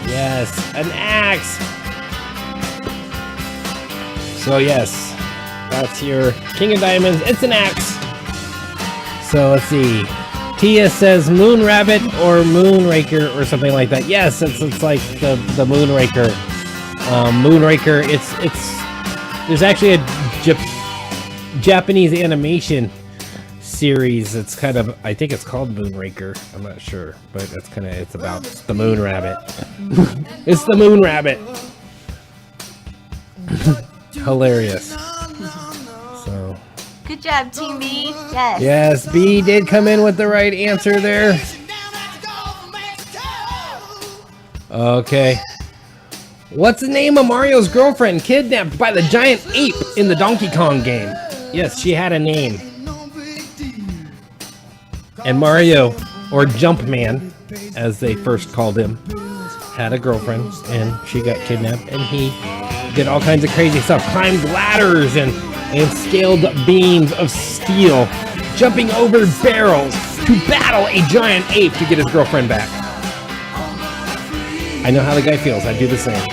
Yes, an axe. So yes, that's your King of Diamonds. It's an axe. So let's see. Tia says Moon Rabbit or Moonraker or something like that. Yes, it's like the Moonraker. Moonraker. It's there's actually a Japanese animation series. It's kind of, I think it's called Moonraker. I'm not sure, but it's about the Moon Rabbit. It's the Moon Rabbit. Hilarious. So. Good job, Team B. Yes. Yes, B did come in with the right answer there. Okay. What's the name of Mario's girlfriend kidnapped by the giant ape in the Donkey Kong game? Yes, she had a name. And Mario, or Jumpman, as they first called him, had a girlfriend, and she got kidnapped, and he did all kinds of crazy stuff. Climbed ladders and scaled beams of steel, jumping over barrels to battle a giant ape to get his girlfriend back. I know how the guy feels. I do the same.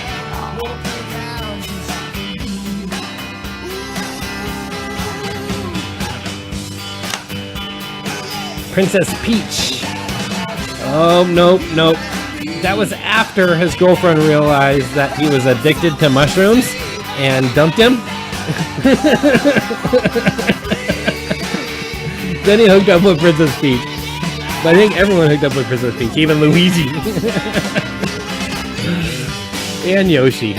Princess Peach. Oh, nope. That was after his girlfriend realized that he was addicted to mushrooms and dumped him. Then he hooked up with Princess Peach. But I think everyone hooked up with Princess Peach, even Luigi. And Yoshi.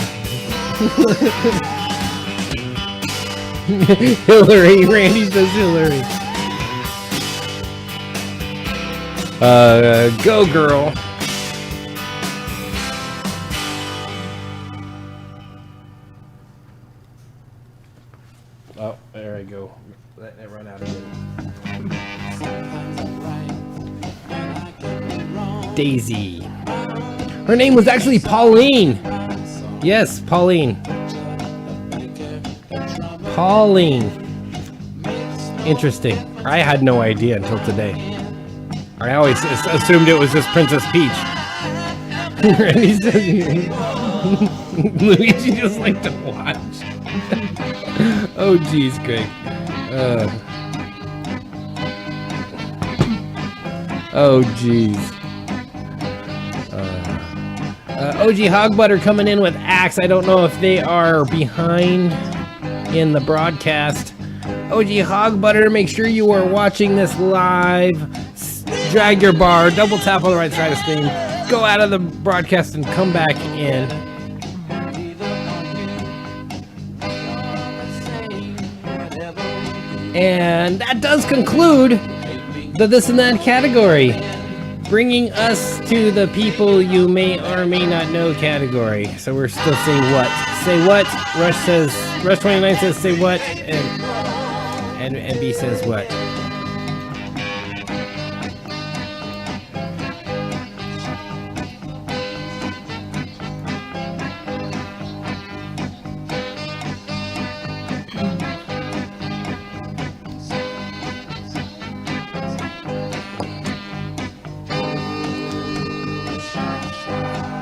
Hillary. Randy says Hillary. Go girl. Oh, there I go. Letting it run out again. Daisy. Her name was actually Pauline. Yes, Pauline. Pauline. Interesting. I had no idea until today. I always assumed it was just Princess Peach. Luigi just like to watch. Oh, geez, Greg. Oh, geez. OG Hogbutter coming in with Axe. I don't know if they are behind in the broadcast. OG Hogbutter, make sure you are watching this live. Drag your bar, double tap on the right side of the screen, go out of the broadcast and come back in. And that does conclude the This and That category, bringing us to the people you may or may not know category. So we're still saying what? Say what? Rush 29 says say what? And B says what?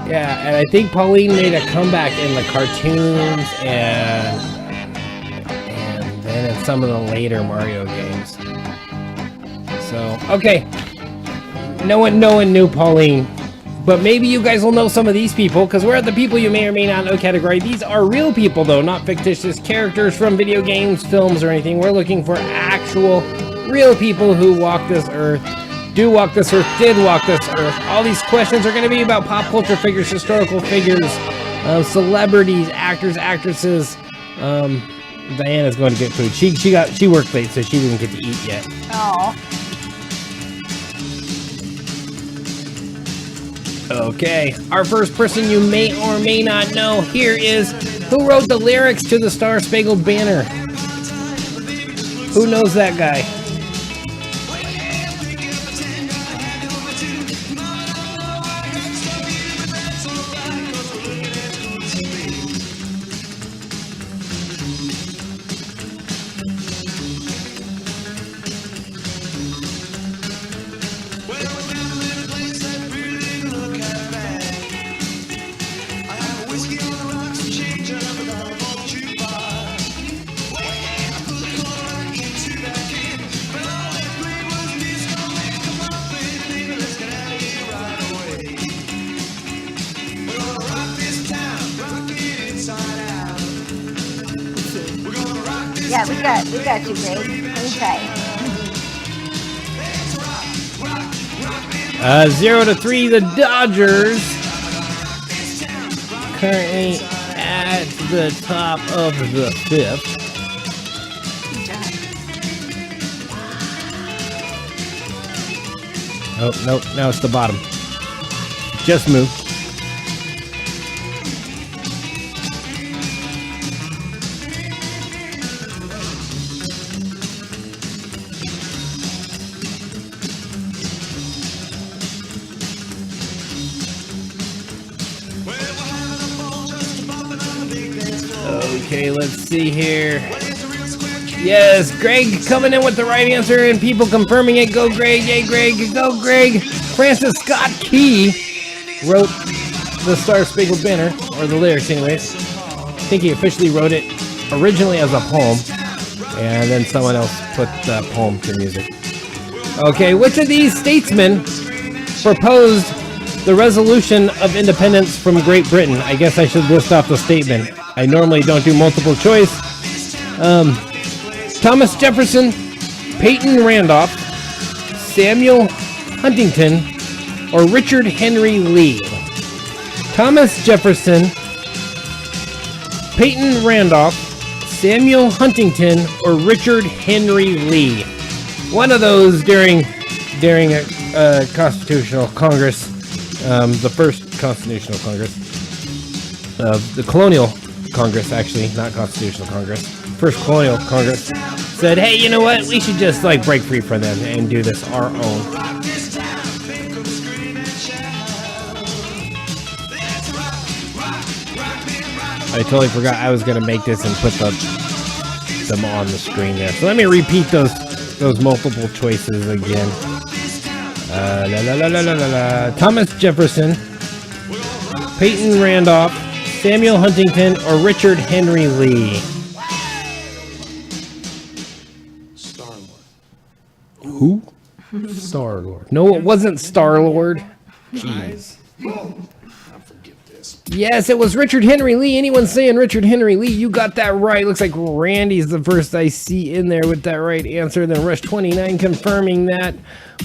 Yeah, and I think Pauline made a comeback in the cartoons and then in some of the later Mario games. So, okay. No one knew Pauline. But maybe you guys will know some of these people, because we're at the people you may or may not know category. These are real people, though, not fictitious characters from video games, films, or anything. We're looking for actual, real people who walk this earth. Do walk this earth, did walk this earth. All these questions are going to be about pop culture figures, historical figures, celebrities, actors, actresses, Diana's going to get food. She worked late, so she didn't get to eat yet. Oh. Okay, our first person you may or may not know here is who wrote the lyrics to the Star Spangled Banner. Who knows that guy? Yeah, we got you, Greg. Okay. 0-3, the Dodgers currently at the top of the fifth. Oh, nope, now it's the bottom. Just moved. Okay, let's see here. Yes, Greg coming in with the right answer and people confirming it. Go Greg, yay Greg, go Greg. Francis Scott Key wrote the Star Spangled Banner, or the lyrics anyways. I think he officially wrote it originally as a poem, and then someone else put the poem to music. Okay, which of these statesmen proposed the resolution of independence from Great Britain? I guess I should list off the statement. I normally don't do multiple choice. Thomas Jefferson, Peyton Randolph, Samuel Huntington, or Richard Henry Lee? Thomas Jefferson, Peyton Randolph, Samuel Huntington, or Richard Henry Lee? One of those during a Constitutional Congress, the first Constitutional Congress, the Colonial Congress, actually, not Constitutional Congress. First Colonial Congress said, hey, you know what? We should just like break free from them and do this our own. I totally forgot I was going to make this and put them on the screen there. So let me repeat those multiple choices again. Thomas Jefferson, Peyton Randolph, Samuel Huntington, or Richard Henry Lee? Star-Lord. Who? Star-Lord. No, it wasn't Star-Lord. Jeez. I forget this. Yes, it was Richard Henry Lee. Anyone saying Richard Henry Lee, you got that right. Looks like Randy's the first I see in there with that right answer. Then Rush 29 confirming that.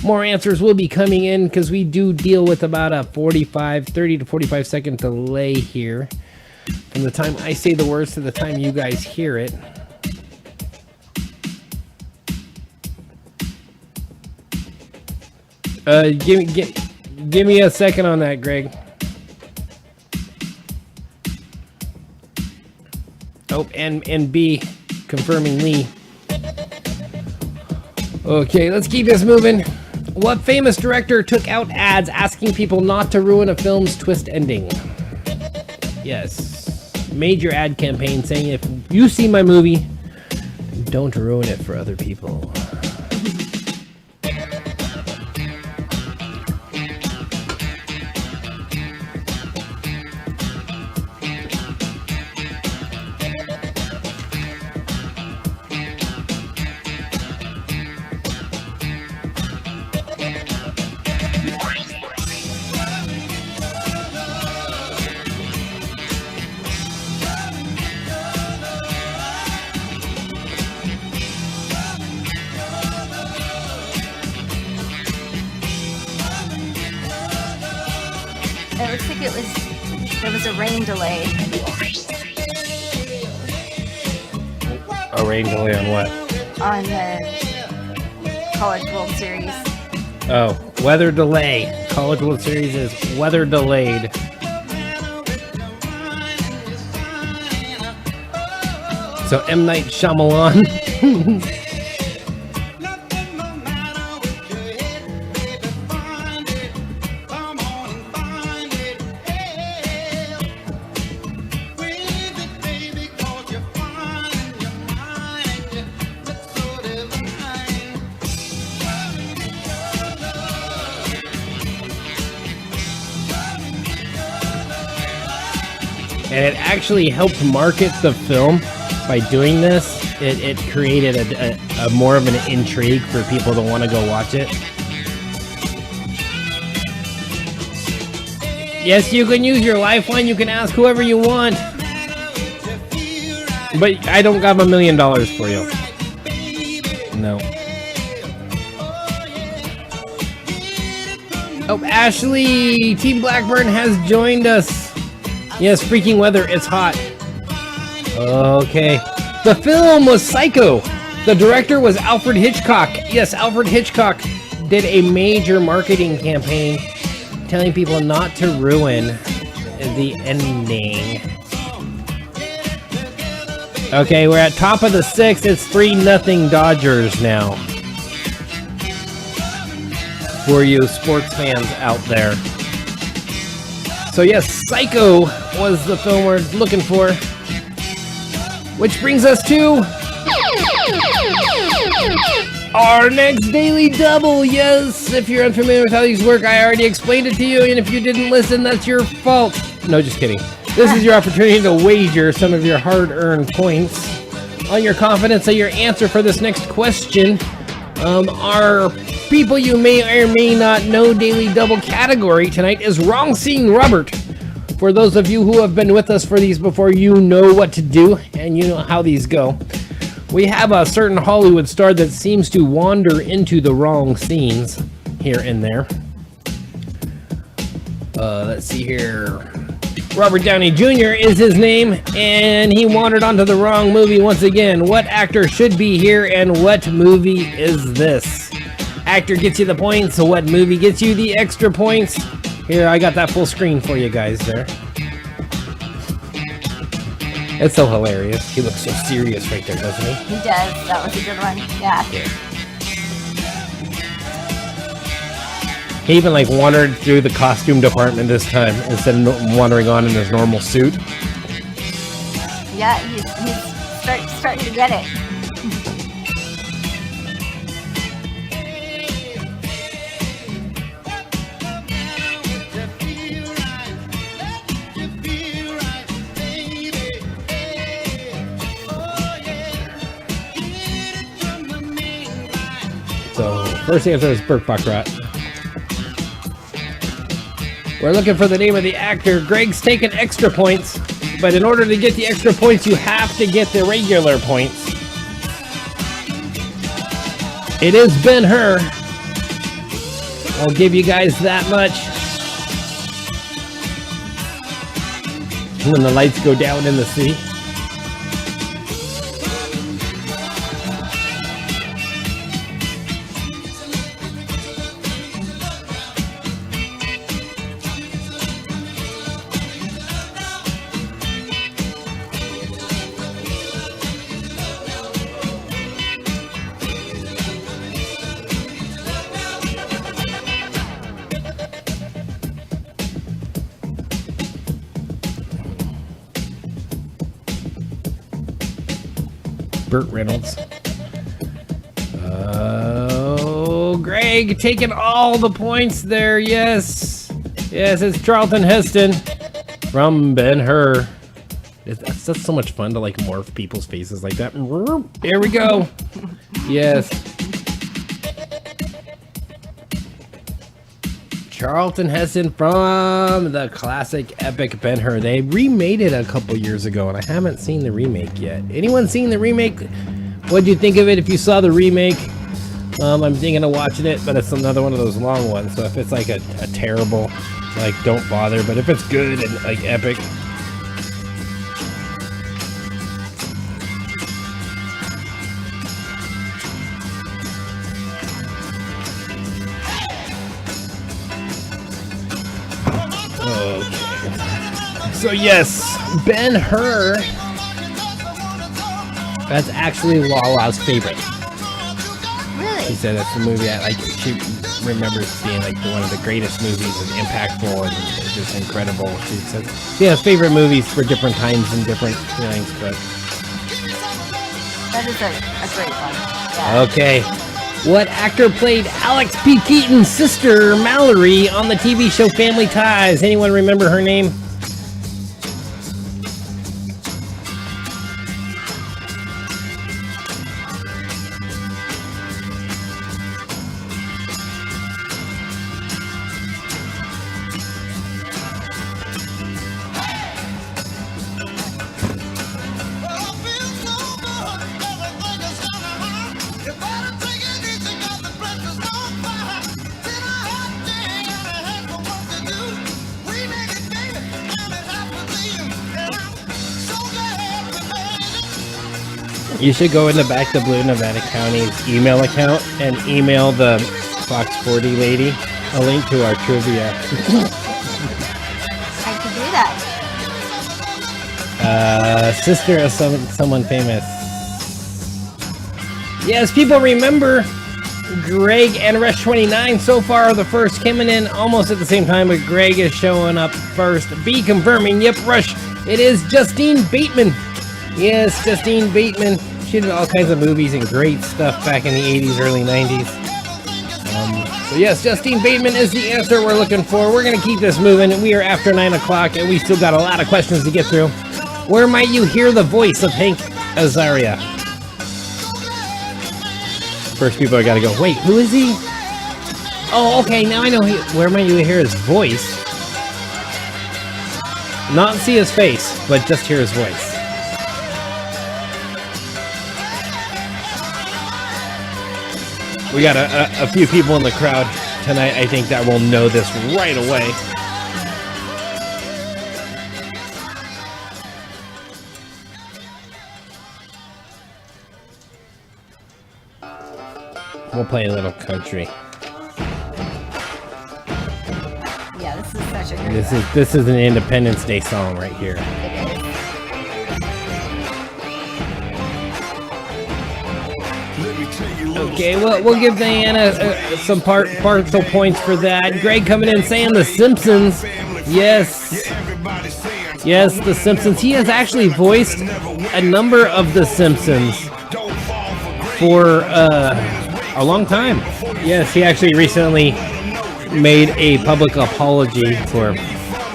More answers will be coming in because we do deal with about a 30 to 45 second delay here from the time I say the words to the time you guys hear it. Give me a second on that, Greg. Oh, and B confirming Lee. Okay, let's keep this moving. What famous director took out ads asking people not to ruin a film's twist ending? Yes, major ad campaign saying if you see my movie, don't ruin it for other people. It looks like there was a rain delay. a rain delay on what? On the College World Series. Oh, weather delay. College World Series is weather delayed. So M. Night Shyamalan. And it actually helped market the film by doing this. It created a more of an intrigue for people to want to go watch it. Yes, you can use your lifeline. You can ask whoever you want. But I don't got $1 million for you. No. Oh, Ashley, Team Blackburn has joined us. Yes, freaking weather, it's hot. Okay. The film was Psycho. The director was Alfred Hitchcock. Yes, Alfred Hitchcock did a major marketing campaign telling people not to ruin the ending. Okay, we're at top of the 6th. It's 3-0 Dodgers now. For you sports fans out there. So yes, Psycho was the film we're looking for. Which brings us to our next Daily Double. Yes, if you're unfamiliar with how these work, I already explained it to you, and if you didn't listen, that's your fault. No, just kidding. This is your opportunity to wager some of your hard-earned points on your confidence that your answer for this next question are people you may or may not know. Daily Double category tonight is Wrong Scene Robert. For those of you who have been with us for these before, you know what to do and you know how these go. We have a certain Hollywood star that seems to wander into the wrong scenes here and there. Let's see here. Robert Downey Jr. is his name, and he wandered onto the wrong movie once again. What actor should be here, and what movie is this? Actor gets you the points, so what movie gets you the extra points? Here, I got that full screen for you guys there. It's so hilarious. He looks so serious right there, doesn't he? He does. That was a good one. Yeah. He even like wandered through the costume department this time instead of wandering on in his normal suit. Yeah, he's starting to get it. So, first answer is Burt Bacharach. We're looking for the name of the actor. Greg's taking extra points, but in order to get the extra points, you have to get the regular points. It is Ben-Hur. I'll give you guys that much. When the lights go down in the sea. Burt Reynolds. Oh, Greg taking all the points there. Yes. Yes, it's Charlton Heston from Ben-Hur. That's just so much fun to like morph people's faces like that. There we go. Yes. Charlton Heston from the classic epic Ben-Hur. They remade it a couple years ago, and I haven't seen the remake yet. Anyone seen the remake? What'd you think of it if you saw the remake? I'm thinking of watching it, but it's another one of those long ones. So if it's like a terrible, like don't bother. But if it's good and like epic. So yes, Ben-Hur. That's actually Lala's favorite. Really? She said it's the movie she remembers being like one of the greatest movies and impactful and just incredible. She said she has favorite movies for different times and different feelings, but That is a great one. Yeah. okay. What actor played Alex P. Keaton's sister Mallory on the TV show Family Ties? Anyone remember her name? You should go into Back to Blue Nevada County's email account and email the Fox 40 lady a link to our trivia. I could do that. Sister of someone famous. Yes, people remember Greg and Rush 29 so far the first coming in almost at the same time, but Greg is showing up first. B confirming, yep, Rush, it is Justine Bateman. Yes, Justine Bateman. She did all kinds of movies and great stuff back in the 80s, early 90s. So yes, Justine Bateman is the answer we're looking for. We're going to keep this moving. We are after 9 o'clock, and we still got a lot of questions to get through. Where might you hear the voice of Hank Azaria? First, people are got to go, wait, who is he? Oh, okay, now I know where might you hear his voice. Not see his face, but just hear his voice. We got a few people in the crowd tonight, I think, that will know this right away. We'll play a little country. Yeah, this is such a great one. This is an Independence Day song right here. It is. Okay, well, we'll give Diana some partial points for that. Greg coming in saying The Simpsons. Yes. Yes, The Simpsons. He has actually voiced a number of The Simpsons for a long time. Yes, he actually recently made a public apology for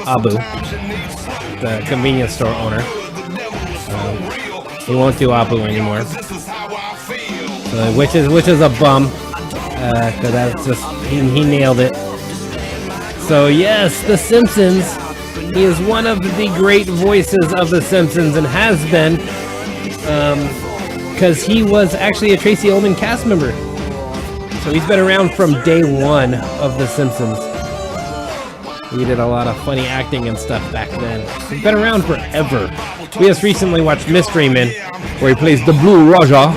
Abu, the convenience store owner. He won't do Abu anymore. Which is a bum, because that's just he nailed it. So yes, The Simpsons. He is one of the great voices of The Simpsons and has been, because he was actually a Tracy Ullman cast member. So he's been around from day one of The Simpsons. He did a lot of funny acting and stuff back then. He's been around forever. We just recently watched Mystery Men, where he plays the Blue Raja.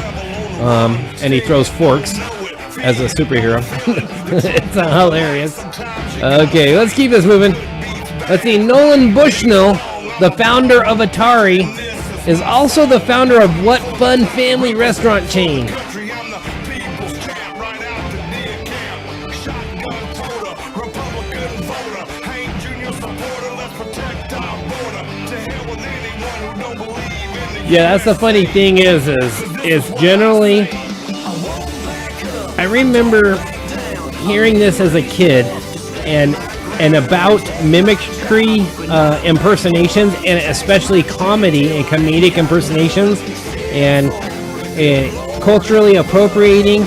And he throws forks as a superhero. It's hilarious. Okay, let's keep this moving. Let's see. Nolan Bushnell, the founder of Atari, is also the founder of what fun family restaurant chain? Yeah, that's the funny thing is generally, I remember hearing this as a kid and about mimicry impersonations, and especially comedy and comedic impersonations, and culturally appropriating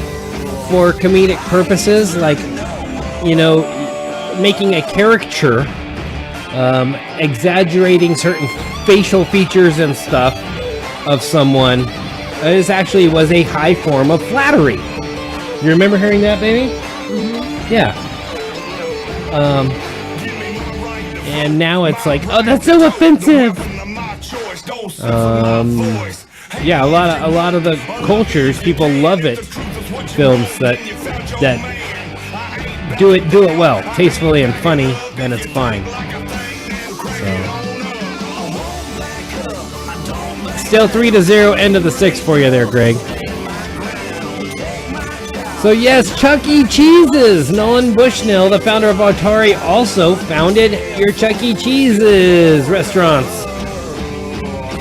for comedic purposes, like, you know, making a caricature, exaggerating certain facial features and stuff of someone. This actually was a high form of flattery. You remember hearing that, baby? Mm-hmm. Yeah. And now it's like, oh, that's so offensive. Yeah, a lot of the cultures, people love it. Films that do it well, tastefully and funny, then it's fine. So Still 3-0, end of the 6th for you there, Greg. So yes, Chuck E. Cheese's. Nolan Bushnell, the founder of Atari, also founded your Chuck E. Cheese's restaurants.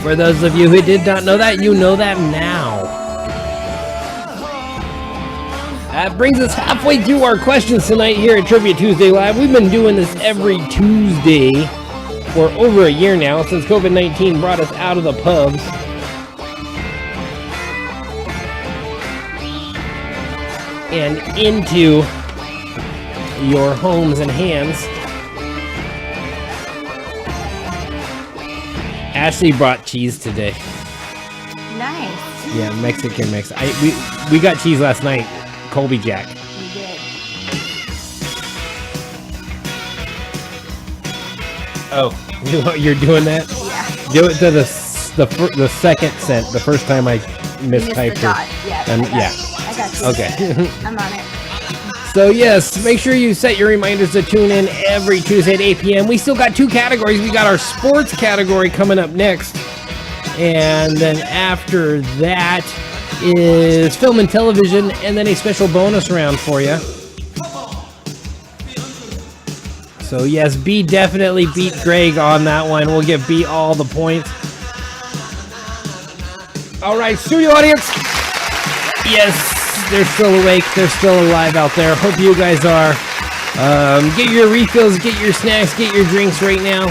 For those of you who did not know that, you know that now. That brings us halfway through our questions tonight here at Trivia Tuesday Live. We've been doing this every Tuesday for over a year now, since COVID-19 brought us out of the pubs. And into your homes and hands. Ashley brought cheese today. Nice. Yeah, Mexican mix. We got cheese last night, Colby Jack. You did. Oh, you're doing that? Yeah. Do it to the second cent. The first time I You missed the mistyped dot. it. Yeah. Yeah. I got you. Okay. I'm on it. So yes, make sure you set your reminders to tune in every Tuesday at 8 p.m. We still got 2 categories. We got our sports category coming up next. And then after that is film and television, and then a special bonus round for you. So yes, B definitely beat Greg on that one. We'll give B all the points. All right, studio audience. Yes. They're still awake. They're still alive out there. Hope you guys are. Get your refills, get your snacks, get your drinks right now.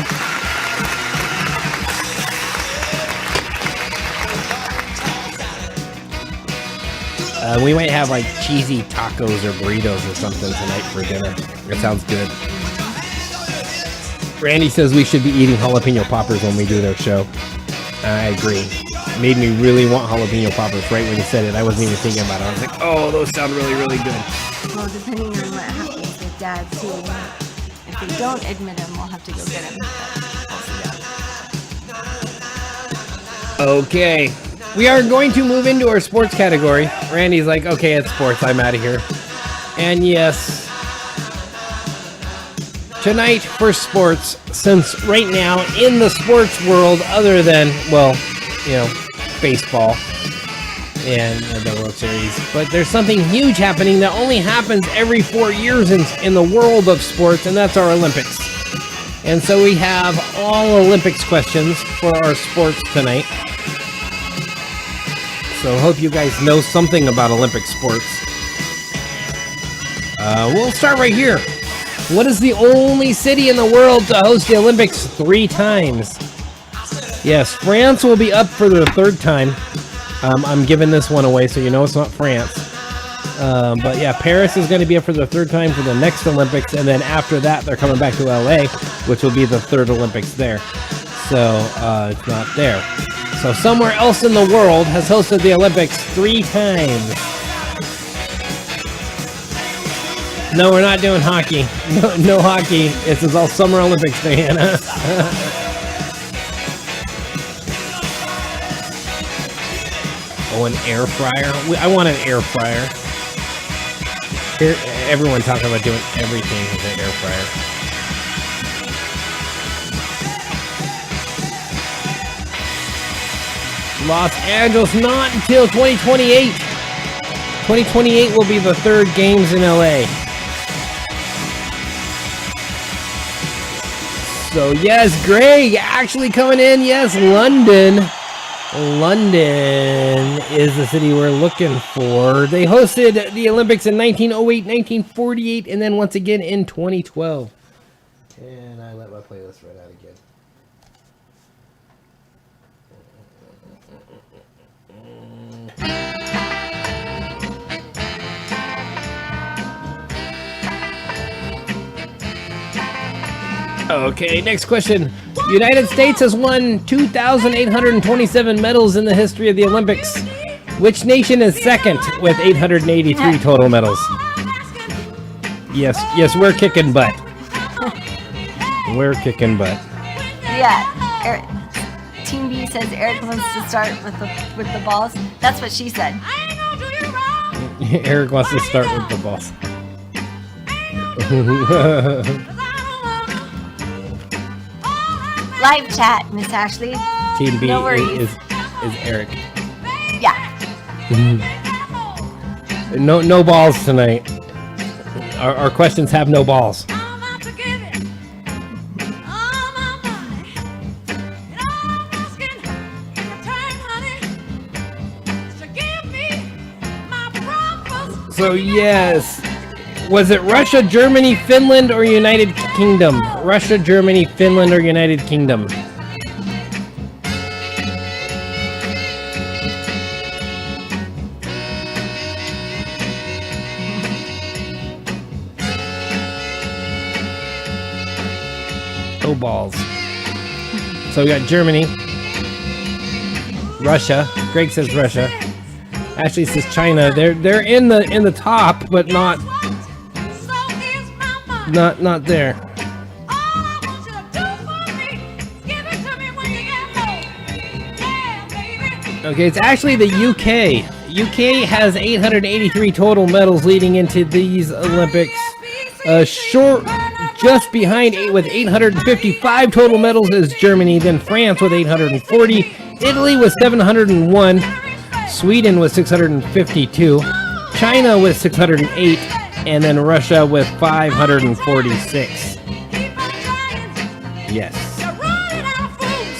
We might have like cheesy tacos or burritos or something tonight for dinner. That sounds good. Randy says we should be eating jalapeno poppers when we do their show. I agree. Made me really want jalapeno poppers right when you said it. I wasn't even thinking about it. I was like, oh, those sound really, really good. Well, depending on what happens with Dad, too. If they don't admit him, we'll have to go get him. Okay. We are going to move into our sports category. Randy's like, okay, it's sports. I'm out of here. And yes, tonight for sports, since right now in the sports world, other than, well, you know, baseball and the World Series, but there's something huge happening that only happens every 4 years in the world of sports, and that's our Olympics. And so we have all Olympics questions for our sports tonight. So hope you guys know something about Olympic sports. We'll start right here. What is the only city in the world to host the Olympics 3 times? Yes, France will be up for the 3rd time. I'm giving this one away, so you know it's not France. But yeah, Paris is going to be up for the 3rd time for the next Olympics, and then after that, they're coming back to LA, which will be the 3rd Olympics there. So it's not there. So somewhere else in the world has hosted the Olympics 3 times. No, we're not doing hockey. No hockey. This is all Summer Olympics, Diana. Oh, an air fryer? I want an air fryer. Here, everyone talking about doing everything with an air fryer. Los Angeles, not until 2028. 2028 will be the 3rd games in LA. So yes, Greg actually coming in. Yes, London. London is the city we're looking for. They hosted the Olympics in 1908, 1948, and then once again in 2012. And I let my playlist run out again. Okay, next question. United States has won 2,827 medals in the history of the Olympics. Which nation is second with 883 total medals? Yes, we're kicking butt. We're kicking butt. Yeah, Team B says Eric wants to start with the balls. That's what she said. Eric wants to start with the balls. Live chat, Miss Ashley. Team B No worries. is Eric. Yeah. No balls tonight. Our questions have no balls. So yes, was it Russia, Germany, Finland, or United Kingdom? Russia, Germany, Finland, or United Kingdom? No balls. So we got Germany, Russia. Greg says Russia. Ashley says China. They're in the top, but not there. Okay, it's actually the UK. UK has 883 total medals leading into these Olympics. Short, just behind with 855 total medals is Germany. Then France with 840. Italy with 701. Sweden with 652, China with 608, and then Russia with 546. Yes.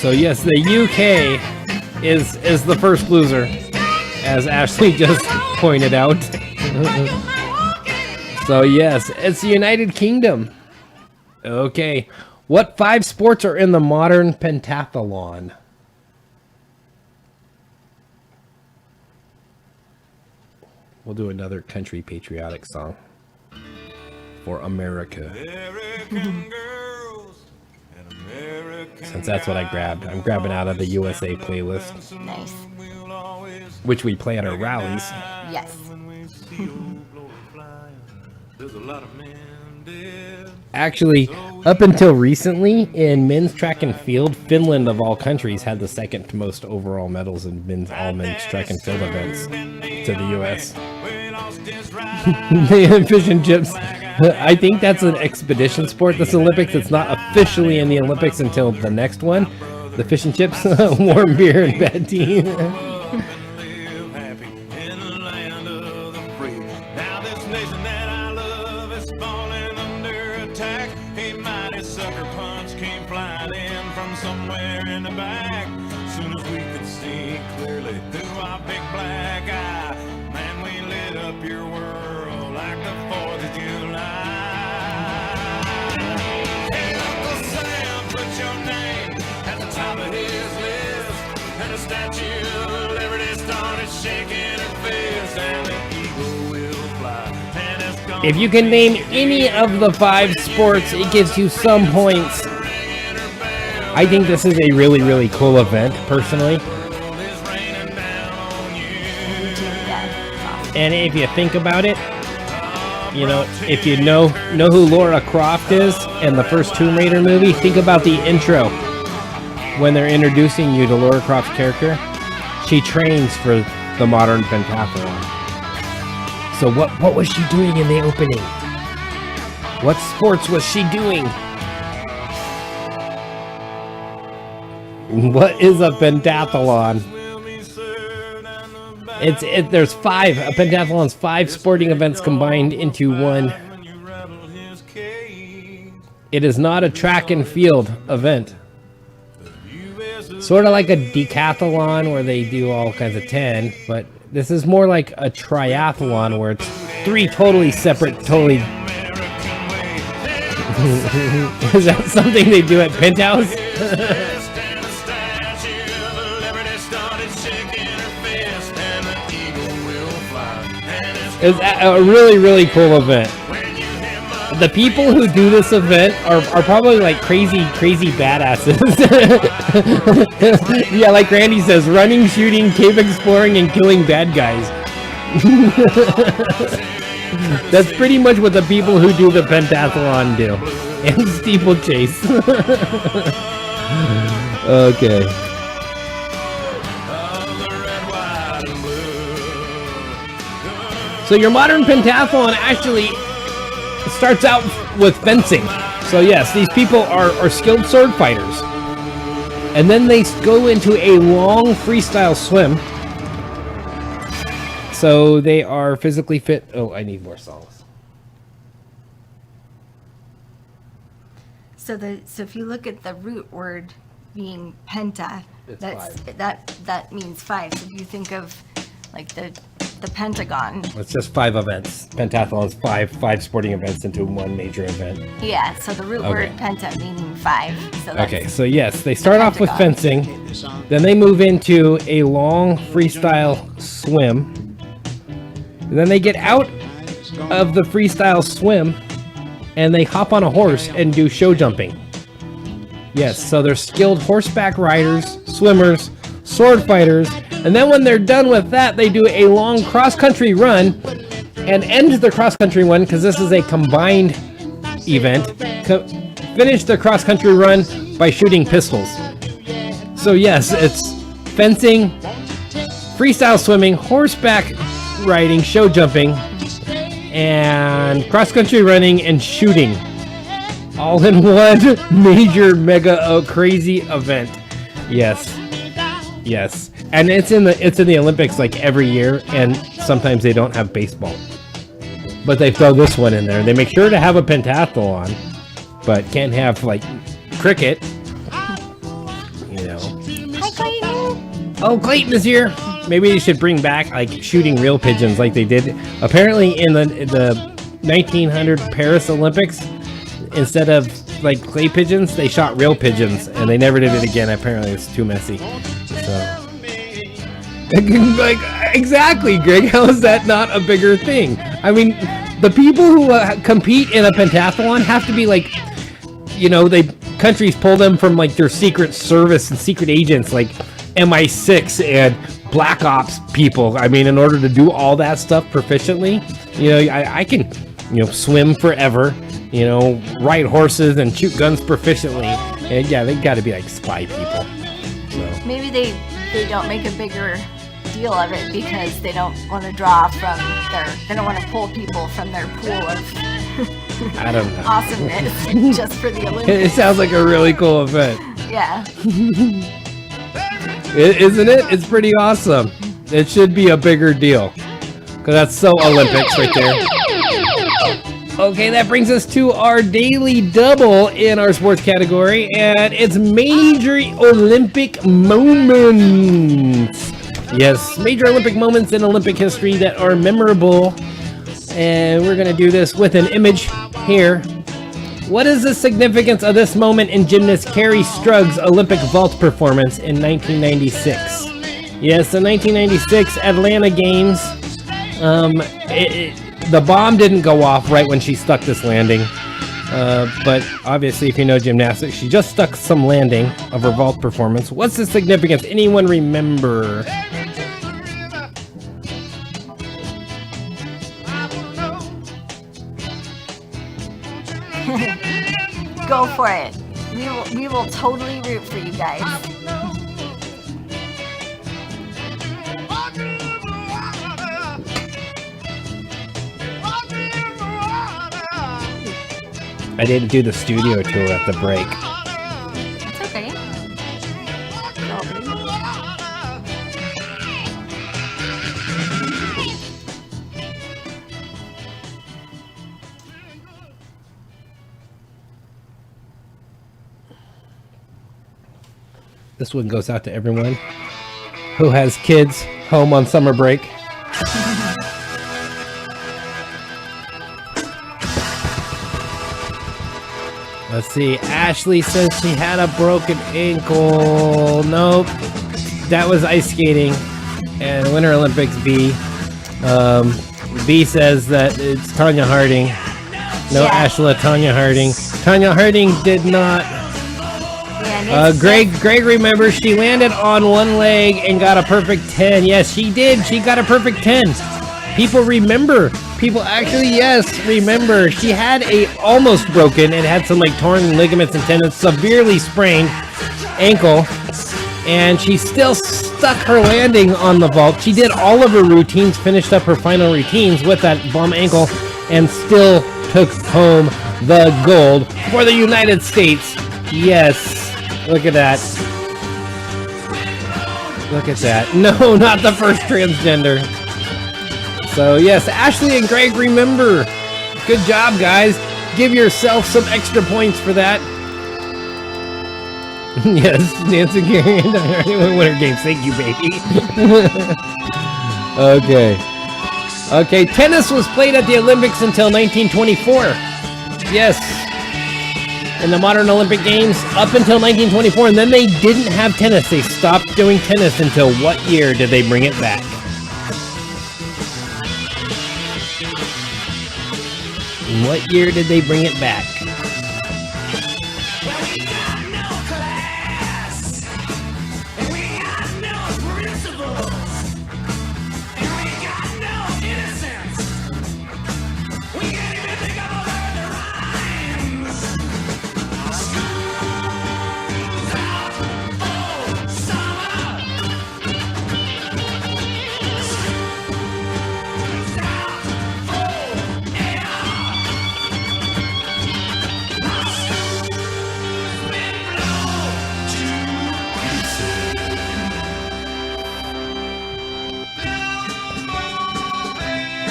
So yes, the UK is the first loser, as Ashley just pointed out. So yes, it's the United Kingdom. Okay. What 5 sports are in the modern pentathlon? We'll do another country patriotic song for America. Since that's what I grabbed. I'm grabbing out of the USA playlist. Nice. Which we play at our rallies. Yes. Actually, up until recently, in men's track and field, Finland of all countries had the second most overall medals in all men's track and field events to the US. The fish and chips. I think that's an expedition sport, this Olympics. It's not officially in the Olympics until the next one. The fish and chips, warm beer and bad tea. If you can name any of the 5 sports, it gives you some points. I think this is a really, really cool event, personally. And if you think about it, you know, if you know who Lara Croft is in the first Tomb Raider movie, think about the intro when they're introducing you to Lara Croft's character. She trains for the modern pentathlon. So what was she doing in the opening? What sports was she doing? What is a pentathlon? There's 5. A pentathlon's 5 sporting events combined into one. It is not a track and field event. Sort of like a decathlon where they do all kinds of 10, but this is more like a triathlon where it's 3 totally separate, totally... Is that something they do at Penthouse? It's a really, really cool event. The people who do this event are probably like crazy badasses. Yeah, like Randy says, running, shooting, cave exploring, and killing bad guys. That's pretty much what the people who do the pentathlon do. And steeplechase. Okay. So your modern pentathlon actually starts out with fencing. So yes, these people are skilled sword fighters. And then they go into a long freestyle swim. So they are physically fit. Oh, I need more songs. So if you look at the root word being penta, It's that means 5. So if you think of like the pentagon. It's just 5 events. Pentathlon's five sporting events into one major event. Yeah, so the root word penta meaning 5. So that's Okay, so yes, they start off with pentagon. fencing, then they move into a long freestyle swim, and then they get out of the freestyle swim, and they hop on a horse and do show jumping. Yes, so they're skilled horseback riders, swimmers, sword fighters, and then when they're done with that, they do a long cross-country run and end the cross-country run, because this is a combined event, finish the cross-country run by shooting pistols. So yes, it's fencing, freestyle swimming, horseback riding, show jumping, and cross-country running and shooting, all in one major mega crazy event. Yes. Yes, and it's in the Olympics like every year, and sometimes they don't have baseball, but they throw this one in there. They make sure to have a pentathlon, but can't have like cricket. You know. Hi, Clayton. Oh, Clayton is here. Maybe they should bring back like shooting real pigeons, like they did apparently in the 1900 Paris Olympics. Instead of like clay pigeons, they shot real pigeons, and they never did it again. Apparently, it's too messy. So, like, exactly, Greg. How is that not a bigger thing? I mean, the people who compete in a pentathlon have to be like, you know, countries pull them from like their secret service and secret agents, like MI6 and Black Ops people. I mean, in order to do all that stuff proficiently, you know, I can, you know, swim forever, you know, ride horses and shoot guns proficiently, and yeah, they got to be like spy people. So. Maybe they don't make a bigger deal of it because they don't want to draw from they don't want to pull people from their pool of I don't know. awesomeness just for the Olympics. It sounds like a really cool event. Yeah. Isn't it? It's pretty awesome. It should be a bigger deal, because that's so Olympics right there. Okay, that brings us to our daily double in our sports category, and it's major Olympic moments. Yes, major Olympic moments in Olympic history that are memorable. And we're going to do this with an image here. What is the significance of this moment in gymnast Carrie Strug's Olympic vault performance in 1996? Yes, the 1996 Atlanta Games. The bomb didn't go off right when she stuck this landing. But obviously, if you know gymnastics, she just stuck some landing of her vault performance. What's the significance? Anyone remember? Go for it. We will totally root for you guys. I didn't do the studio tour at the break. It's okay. This one goes out to everyone who has kids home on summer break. Let's see. Ashley says she had a broken ankle. Nope. That was ice skating and Winter Olympics B. B says that it's Tanya Harding. No, Yeah. Ashla, Tanya Harding. Tanya Harding did not. Yeah, Greg remembers she landed on one leg and got a perfect 10. Yes, she did. She got a perfect 10. People remember. People actually, yes, remember. She had a almost broken and had some like torn ligaments and tendons, severely sprained ankle, and she still stuck her landing on the vault. She did all of her routines, finished up her final routines with that bum ankle, and still took home the gold for the United States. Yes, look at that. Look at that. No, not the first transgender. So yes, Ashley and Greg, remember. Good job, guys. Give yourself some extra points for that. Yes, Nancy Gary and I already won her game. Thank you, baby. Okay, tennis was played at the Olympics until 1924. Yes. In the modern Olympic Games up until 1924, and then they didn't have tennis. They stopped doing tennis until what year did they bring it back? What year did they bring it back?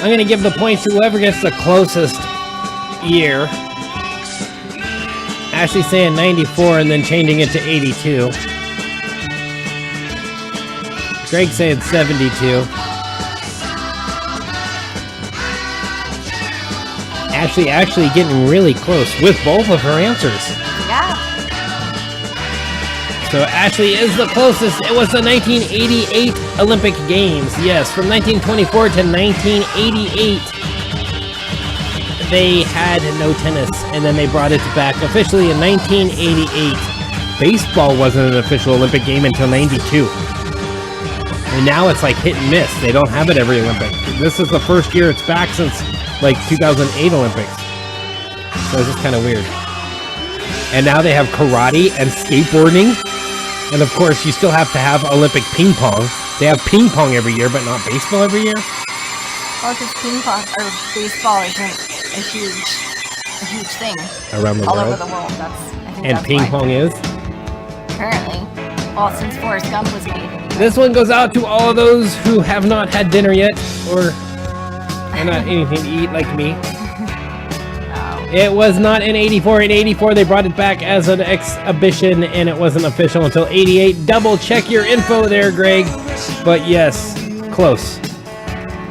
I'm going to give the points to whoever gets the closest year. Ashley saying 94 and then changing it to 82. Greg saying 72. Ashley actually getting really close with both of her answers. Yeah. So Ashley is the closest. It was the 1988 Olympic Games. Yes, from 1924 to 1988, they had no tennis, and then they brought it back officially in 1988. Baseball wasn't an official Olympic game until 92. And now it's like hit and miss. They don't have it every Olympic. This is the first year it's back since like 2008 Olympics. So it's just kind of weird. And now they have karate and skateboarding. And of course, you still have to have Olympic ping pong. They have ping pong every year, but not baseball every year. Well, because ping pong or baseball isn't a huge thing Around the all world. over the world. I think And that's ping why. pong is? Currently, well, since Forrest Gump was made. This one goes out to all of those who have not had dinner yet, or are not anything to eat like me. It was not in 84. In 84, they brought it back as an exhibition, and it wasn't official until 88. Double check your info there, Greg. But yes, close.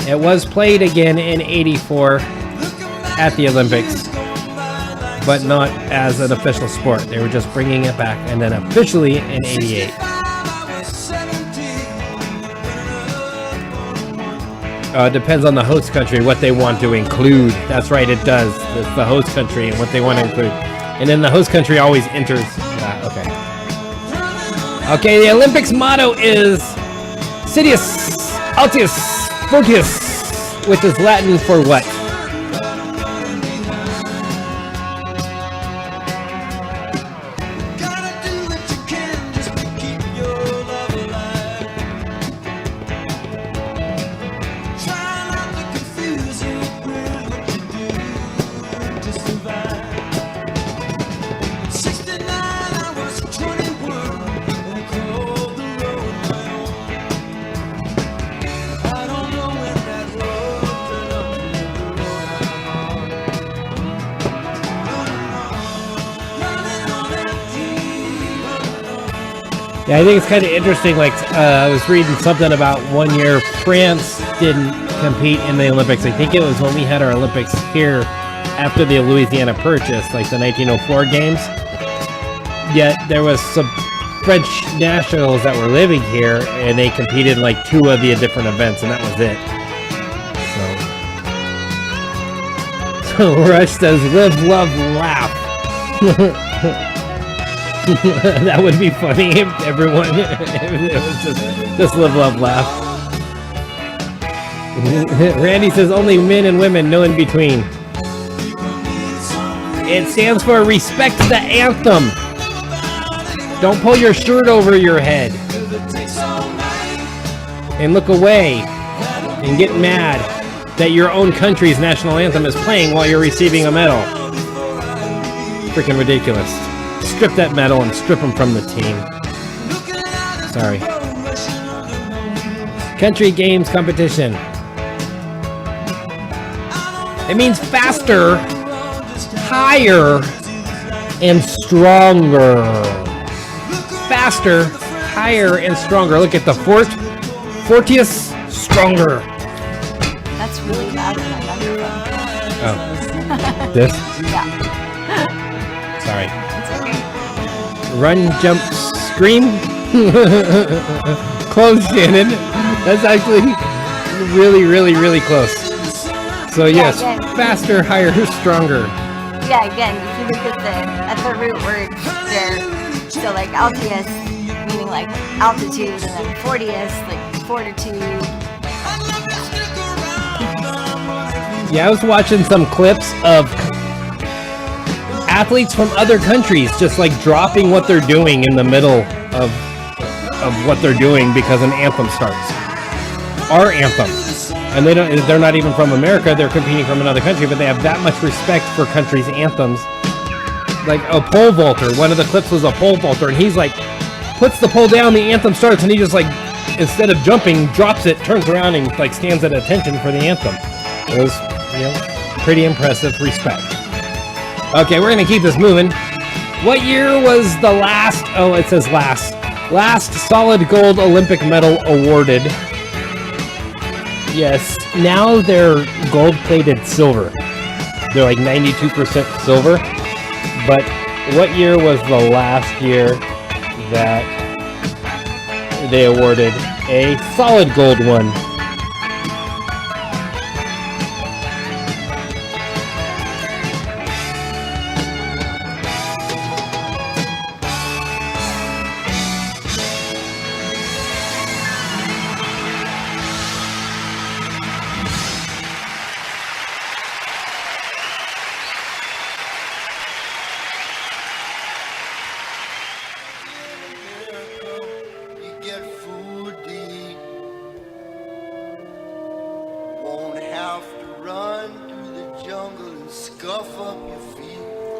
It was played again in 84 at the Olympics, but not as an official sport. They were just bringing it back, and then officially in 88. It depends on the host country what they want to include. That's right, it does. It's the host country and what they want to include. And then the host country always enters that. Okay, the Olympics motto is Sidious Altius Fortius, which is Latin for what? Yeah, I think it's kind of interesting. Like, I was reading something about 1 year France didn't compete in the Olympics. I think it was when we had our Olympics here after the Louisiana Purchase, like the 1904 games. Yet there was some French nationals that were living here, and they competed in like 2 of the different events, and that was it. So Rush says, live, love, laugh. That would be funny if everyone if it was just live, love, laugh. Randy says only men and women, no in between. It stands for respect the anthem. Don't pull your shirt over your head and look away and get mad that your own country's national anthem is playing while you're receiving a medal. Freaking ridiculous. Strip that medal and strip him from the team. Sorry. Country games competition. It means faster, higher, and stronger. Faster, higher, and stronger. Look at the Fortius stronger. That's really loud in my microphone. Oh. This? Yeah. Sorry. It's okay. Run, jump, scream. Close, Shannon. That's actually really, really, really close. So yes, yeah. faster, higher, stronger. Yeah, again, if you look at the root word there, so like altius, meaning like altitude, and then fortius, like fortitude. Yeah, I was watching some clips of athletes from other countries just like dropping what they're doing in the middle of what they're doing because an anthem starts. Our anthem. And they're not even from America, they're competing from another country, but they have that much respect for countries' anthems. Like a pole vaulter, one of the clips was a pole vaulter, and he's like, puts the pole down, the anthem starts, and he just like, instead of jumping, drops it, turns around, and like stands at attention for the anthem. It was, pretty impressive respect. Okay, we're gonna keep this moving. What year was the last, it says last solid gold Olympic medal awarded? Yes, now they're gold-plated silver. They're like 92% silver. But what year was the last year that they awarded a solid gold one?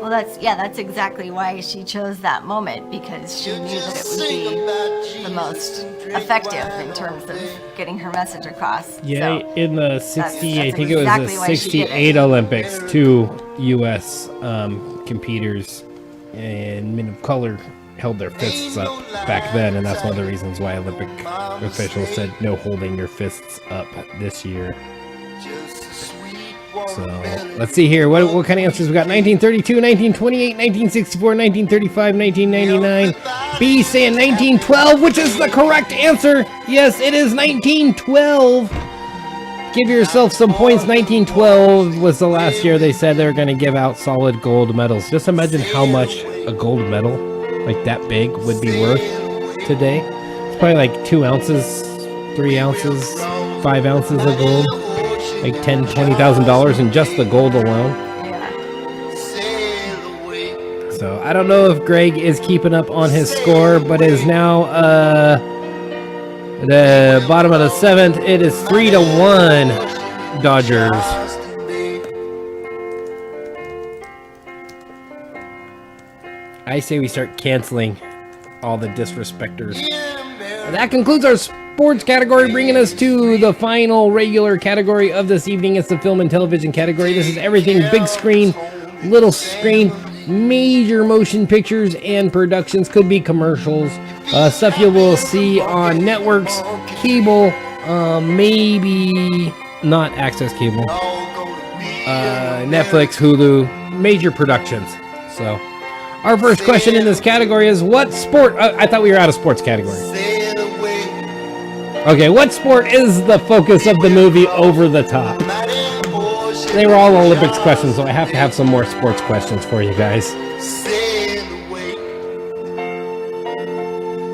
Well, that's exactly why she chose that moment, because she knew that it would be the most effective in terms of getting her message across. Yeah, so in the 60, I think exactly it was the why she did 68 it. Olympics, 2 U.S. Competitors and men of color held their fists up back then, and that's one of the reasons why Olympic officials said no holding your fists up this year. So let's see here. What kind of answers we got? 1932, 1928, 1964, 1935, 1999. B saying 1912, which is the correct answer. Yes, it is 1912. Give yourself some points. 1912 was the last year they said they were going to give out solid gold medals. Just imagine how much a gold medal like that big would be worth today. It's probably like 2 ounces, 3 ounces, 5 ounces of gold. Like $10,000, $20,000 in just the gold alone. Yeah. So I don't know if Greg is keeping up on his score, but is now the bottom of the 7th. It is 3-1 Dodgers. I say we start canceling all the disrespecters. That concludes our sports category, bringing us to the final regular category of this evening. It's the film and television category. This is everything big screen, little screen, major motion pictures and productions. Could be commercials, stuff you will see on networks, cable, maybe not access cable, Netflix, Hulu, major productions. So our first question in this category is, what sport, I thought we were out of sports category. Okay, what sport is the focus of the movie Over the Top? They were all Olympics questions, so I have to have some more sports questions for you guys. Sail away,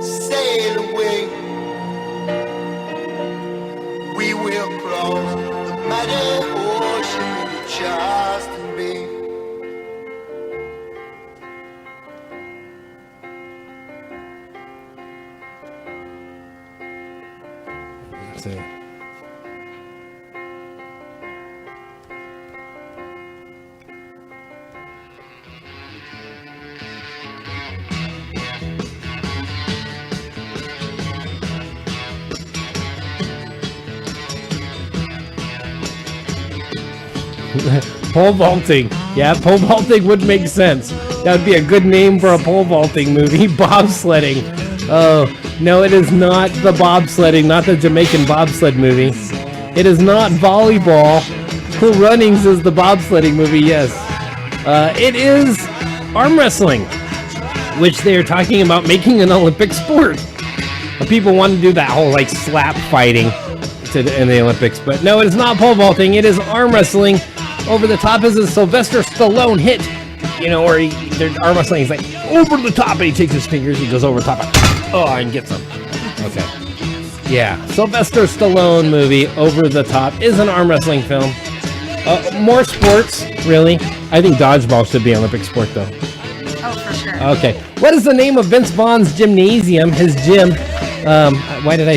sail away. We will cross the mighty ocean of Charleston Bay. Let's see. Pole vaulting. Yeah, pole vaulting would make sense. That would be a good name for a pole vaulting movie. Bobsledding. Oh, no, it is not the bobsledding, not the Jamaican bobsled movie. It is not volleyball. Cool Runnings is the bobsledding movie, yes. It is arm wrestling, which they are talking about making an Olympic sport. People want to do that whole like slap fighting in the Olympics, but no, it is not pole vaulting. It is arm wrestling. Over the top is a Sylvester Stallone hit, you know, where their arm wrestling is like over the top, and he takes his fingers, he goes over the top, and gets them. Okay, yeah, Sylvester Stallone movie, Over the Top, is an arm wrestling film. More sports, really. I think dodgeball should be an Olympic sport, though. Oh, for sure. Okay. What is the name of Vince Vaughn's gymnasium, his gym? Why did I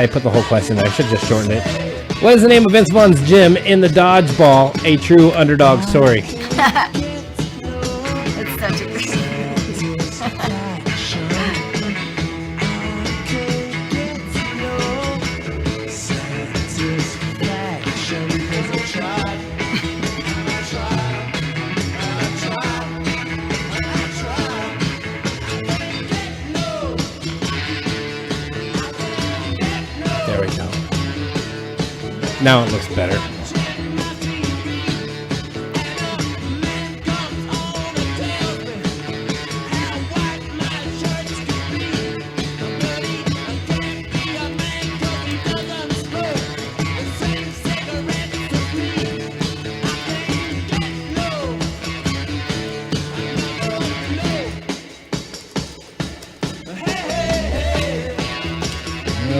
put the whole question there? I should have just shortened it. What is the name of Vince Vaughn's gym in the Dodgeball, a true underdog story? It's such a good There we go. Now it looks better.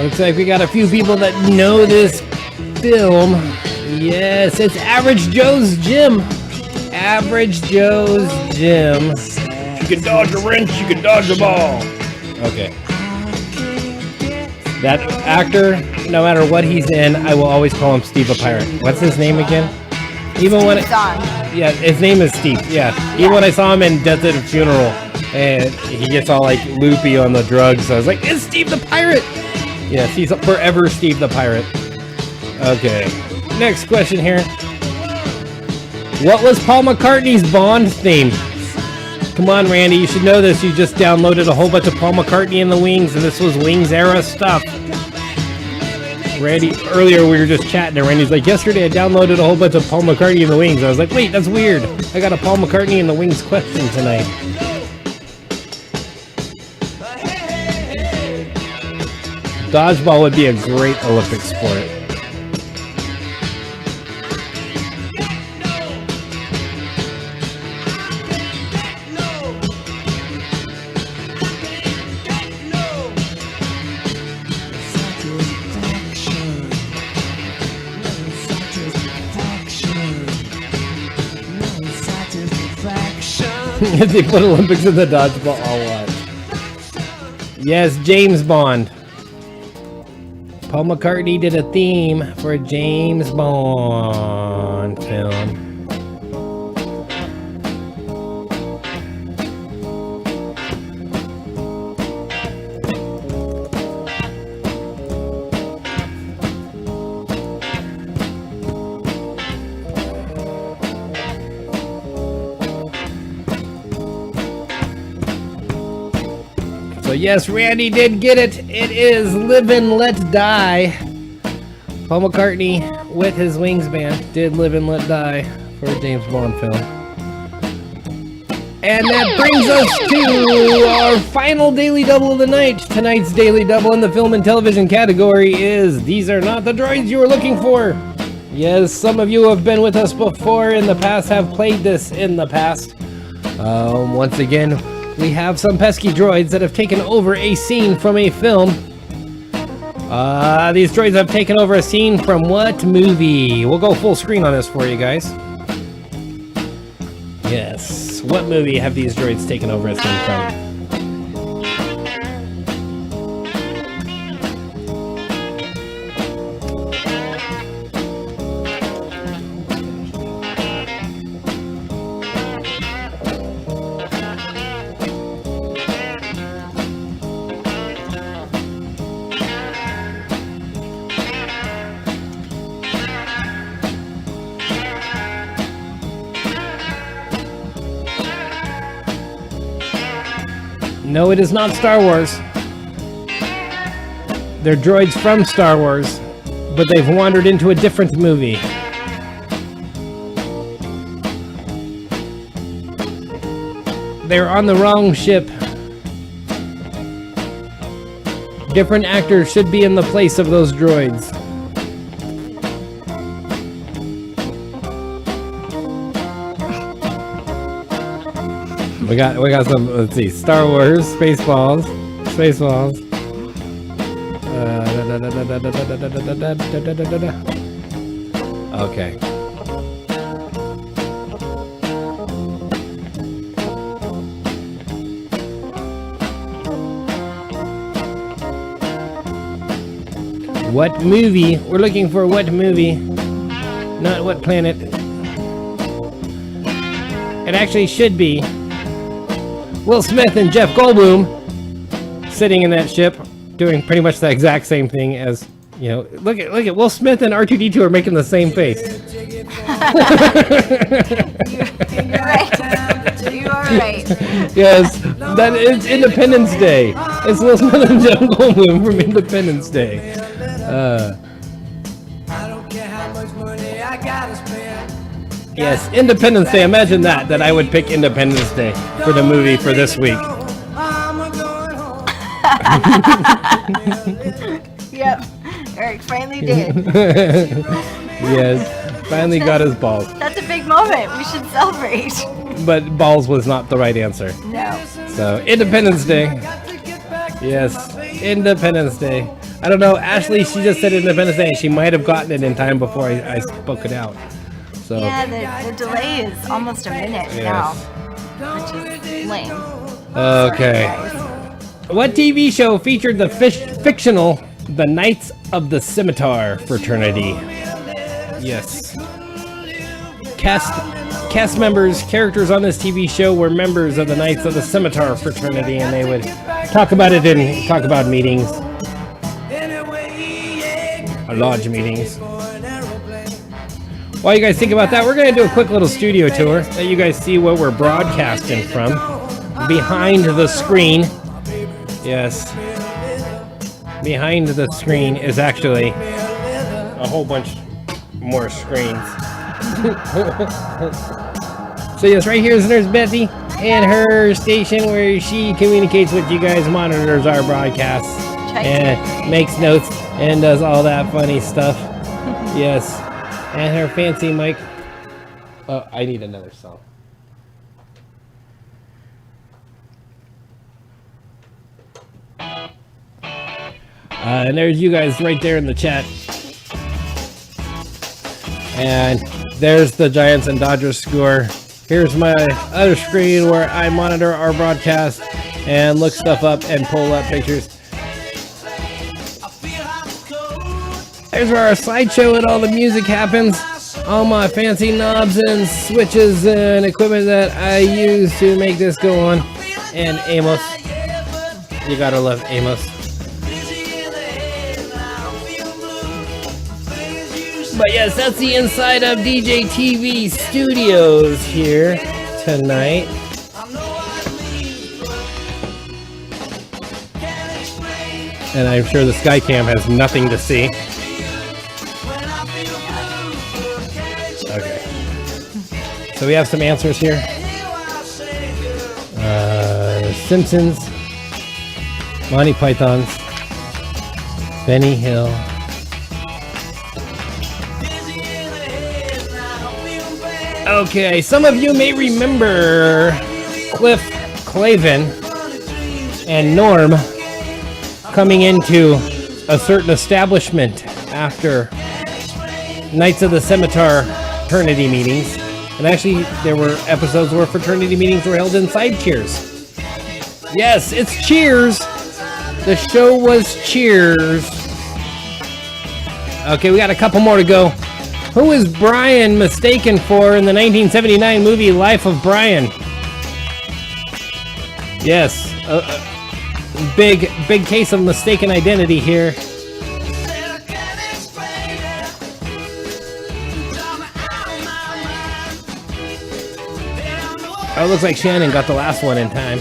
Looks like we got a few people that know this film. Yes, it's Average Joe's Gym. Average Joe's Gym. You can dodge a wrench, you can dodge a ball. Okay. That actor, no matter what he's in, I will always call him Steve the Pirate. What's his name again? Even when yeah, his name is Steve. Yeah. Even when I saw him in Death at a Funeral, and he gets all like loopy on the drugs, I was like, it's Steve the Pirate. Yes, he's forever Steve the Pirate. Okay. Next question here. What was Paul McCartney's Bond theme? Come on, Randy, you should know this. You just downloaded a whole bunch of Paul McCartney and the Wings, and this was Wings era stuff. Randy, earlier we were just chatting, and Randy's like, yesterday I downloaded a whole bunch of Paul McCartney and the Wings. I was like, wait, that's weird. I got a Paul McCartney and the Wings question tonight. Dodgeball would be a great Olympic sport. If they put Olympics in the dodgeball, I'll watch. Yes, James Bond. Paul McCartney did a theme for a James Bond film. So yes, Randy did get it. It is Live and Let Die. Paul McCartney with his Wings band did Live and Let Die for a James Bond film. And that brings us to our final Daily Double of the night. Tonight's Daily Double in the film and television category is These Are Not the Droids You Were Looking For. Yes, some of you have been with us before in the past, have played this in the past. Once again, we have some pesky droids that have taken over a scene from a film. These droids have taken over a scene from what movie? We'll go full screen on this for you guys. Yes, what movie have these droids taken over a scene from? No, it is not Star Wars. They're droids from Star Wars, but they've wandered into a different movie. They're on the wrong ship. Different actors should be in the place of those droids. We got some, let's see, Star Wars, Spaceballs. Okay. What movie? We're looking for what movie, not what planet. It actually should be Will Smith and Jeff Goldblum sitting in that ship, doing pretty much the exact same thing as, you know, look at Will Smith and R2-D2 are making the same face. You're right. You are right. Yes, that is Independence Day. It's Will Smith and Jeff Goldblum from Independence Day. Yes, Independence Day. Imagine that I would pick Independence Day for the movie for this week. Yep. Eric finally did. Yes, finally got his balls. That's a big moment. We should celebrate. But balls was not the right answer. No. So, Independence Day. Yes, Independence Day. I don't know, Ashley, she just said Independence Day, and she might have gotten it in time before I spoke it out. So. Yeah, the delay is almost a minute now, which is lame. Okay. What TV show featured the fictional The Knights of the Scimitar Fraternity? Yes. Cast members, characters on this TV show were members of the Knights of the Scimitar Fraternity, and they would talk about it in talk-about meetings. Lodge meetings. While you guys think about that, we're going to do a quick little studio tour, let you guys see what we're broadcasting from. Behind the screen. Yes. Behind the screen is actually a whole bunch more screens. So yes, right here is Nurse Betsy and her station where she communicates with you guys, monitors our broadcasts, and makes notes and does all that funny stuff. Yes. And her fancy mic. Oh, I need another song. And there's you guys right there in the chat. And there's the Giants and Dodgers score. Here's my other screen where I monitor our broadcast and look stuff up and pull up pictures. There's where our slideshow and all the music happens. All my fancy knobs and switches and equipment that I use to make this go on. And Amos. You gotta love Amos. But yes, that's the inside of DJ TV Studios here tonight. And I'm sure the Skycam has nothing to see. Okay. So we have some answers here. Simpsons, Monty Python's, Benny Hill. Okay, some of you may remember Cliff Clavin and Norm coming into a certain establishment after Knights of the Scimitar fraternity meetings. And actually, there were episodes where fraternity meetings were held inside Cheers. Yes, it's Cheers. The show was Cheers. Okay, we got a couple more to go. Who is Brian mistaken for in the 1979 movie Life of Brian? Yes, big case of mistaken identity here. Oh, it looks like Shannon got the last one in time.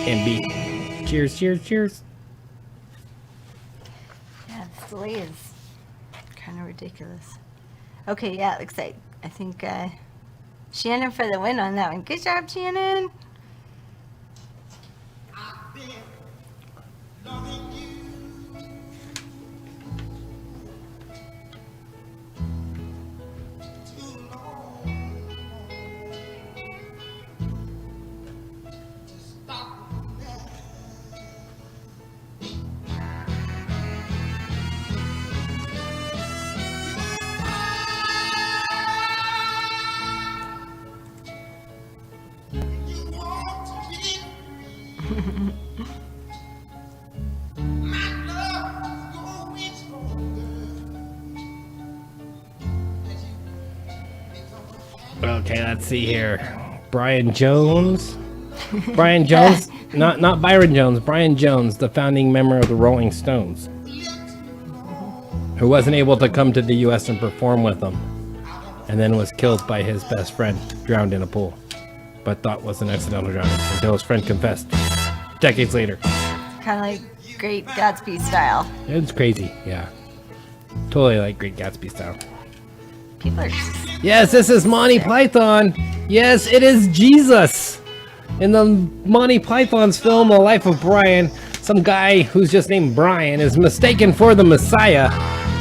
And B. Cheers, cheers, cheers. Yeah, this delay is kind of ridiculous. Okay, yeah, it looks like, I think, Shannon for the win on that one. Good job, Shannon. Okay, let's see here. Brian Jones. Brian Jones, not Byron Jones. Brian Jones, the founding member of the Rolling Stones, who wasn't able to come to the U.S. and perform with them, and then was killed by his best friend, drowned in a pool, but thought was an accidental drowning until his friend confessed decades later. Kind of like Great Gatsby style. It's crazy, yeah. Totally like Great Gatsby style. People are Yes, this is Monty Python. Yes, it is Jesus. In the Monty Python's film, The Life of Brian, some guy who's just named Brian is mistaken for the Messiah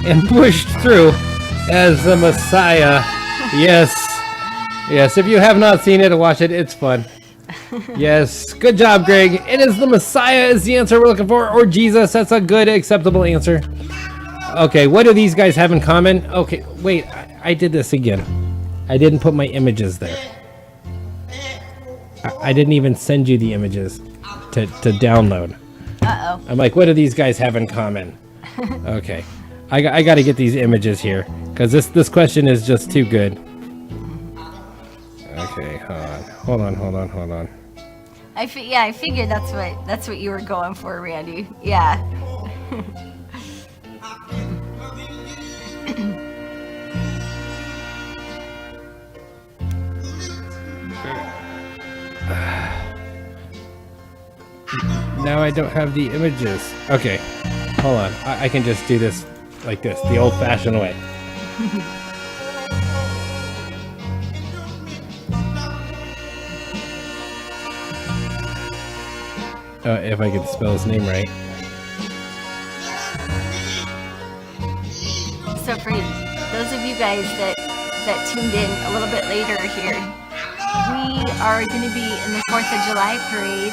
and pushed through as the Messiah. Yes. Yes, if you have not seen it, watch it. It's fun. Yes, good job, Greg. It is the Messiah is the answer we're looking for, or Jesus. That's a good, acceptable answer. Okay, what do these guys have in common? Okay, wait, I did this again. I didn't put my images there. I didn't even send you the images to download. Uh-oh. I'm like, what do these guys have in common? Okay, I got to get these images here because this question is just too good. Okay, hold on. I figured that's what you were going for, Randy. Yeah. Now I don't have the images. Okay, hold on. I can just do this like this, the old-fashioned way. If I can spell his name right. So for those of you guys that tuned in a little bit later here, we are going to be in the 4th of July parade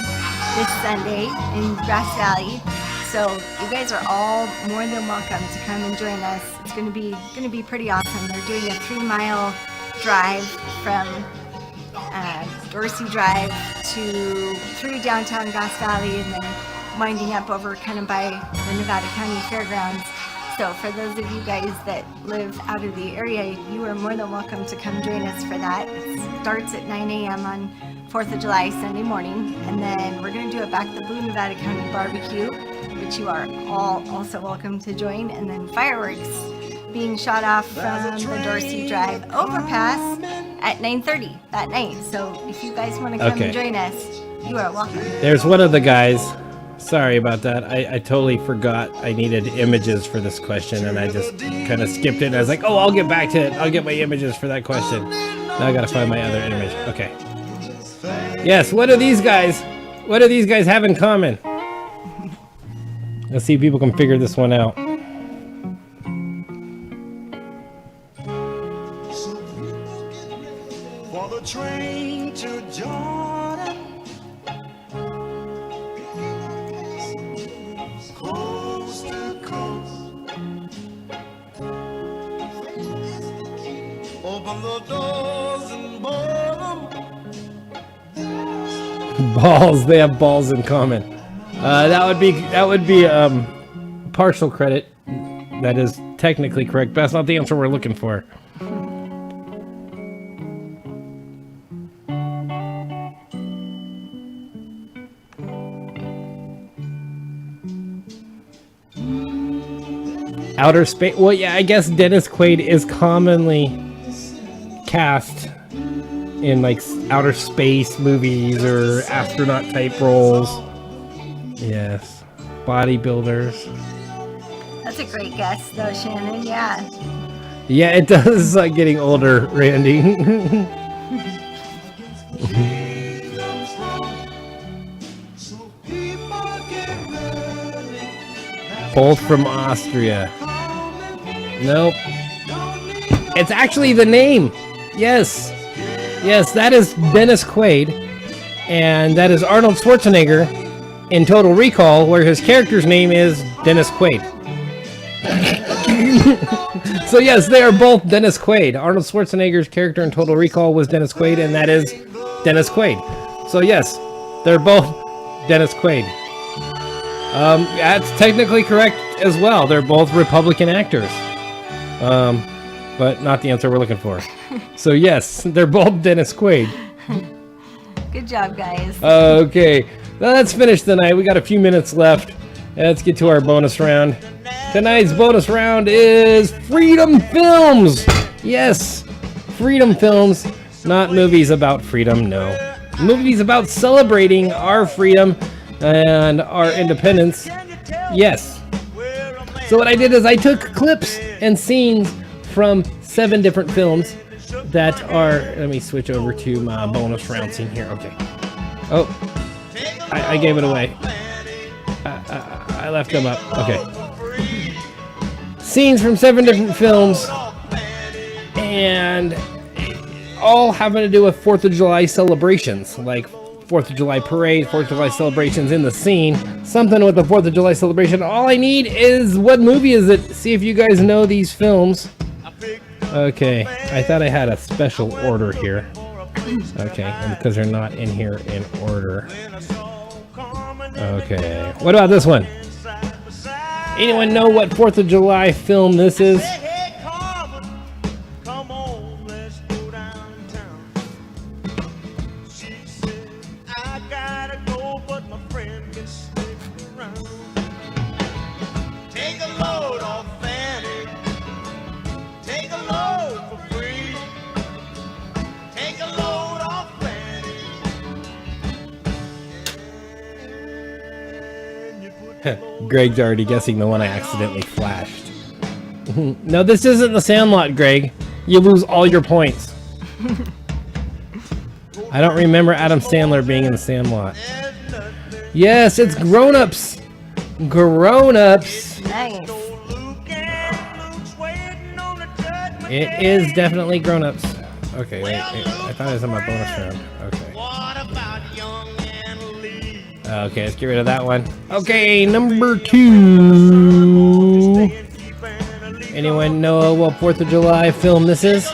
this Sunday in Grass Valley. So you guys are all more than welcome to come and join us. It's going to be pretty awesome. They're doing a 3-mile drive from Dorsey Drive through downtown Grass Valley and then winding up over kind of by the Nevada County Fairgrounds. So for those of you guys that live out of the area, you are more than welcome to come join us for that. It starts at 9 a.m. on 4th of July, Sunday morning, and then we're going to do it back at the Blue Nevada County Barbecue, which you are all also welcome to join, and then fireworks being shot off from the Dorsey Drive overpass at 9:30 that night. So if you guys want to come and join us, you are welcome. There's one of the guys. Sorry about that. I totally forgot I needed images for this question, and I just kind of skipped it. And I was like, oh, I'll get back to it. I'll get my images for that question. Now I gotta find my other image. Okay. Yes, what do these guys have in common? Let's see if people can figure this one out. For the train to Jordan, coast to coast, open the doors and board them. Balls, they have balls in common. That would be partial credit. That is technically correct, but that's not the answer we're looking for. Outer space. Well, yeah, I guess Dennis Quaid is commonly cast in like outer space movies or astronaut type roles. Yes, bodybuilders. That's a great guess, though, Shannon. Yeah. Yeah, it does like getting older, Randy. Both from Austria. Nope. It's actually the name. Yes. Yes, that is Dennis Quaid. And that is Arnold Schwarzenegger in Total Recall, where his character's name is Dennis Quaid. So yes, they are both Dennis Quaid. Arnold Schwarzenegger's character in Total Recall was Dennis Quaid, and that is Dennis Quaid. So yes, they're both Dennis Quaid. That's technically correct as well. They're both Republican actors. But not the answer we're looking for. So yes, they're both Dennis Quaid. Good job, guys. Okay, well, let's finish tonight. We got a few minutes left. Let's get to our bonus round. Tonight's bonus round is Freedom Films. Yes, Freedom Films, not movies about freedom, no. Movies about celebrating our freedom and our independence. Yes. So what I did is I took clips and scenes from 7 different films that are... Let me switch over to my bonus round scene here. Okay. Oh, I gave it away. I left them up. Okay. Scenes from 7 different films, and all having to do with 4th of July celebrations, like 4th of July parade, 4th of July celebrations in the scene, something with the 4th of July celebration. All I need is, what movie is it? See if you guys know these films. Okay, I thought I had a special order here. Okay, and because they're not in here in order. Okay, what about this one? Anyone know what 4th of July film this is? Greg's already guessing the one I accidentally flashed. No, this isn't The Sandlot, Greg. You lose all your points. I don't remember Adam Sandler being in The Sandlot. Yes, it's Grown Ups. Grown Ups. Nice. It is definitely Grown Ups. Okay, wait. I thought it was in my bonus round. Okay. Okay, let's get rid of that one. Okay, number 2. Anyone know what 4th of July film this is?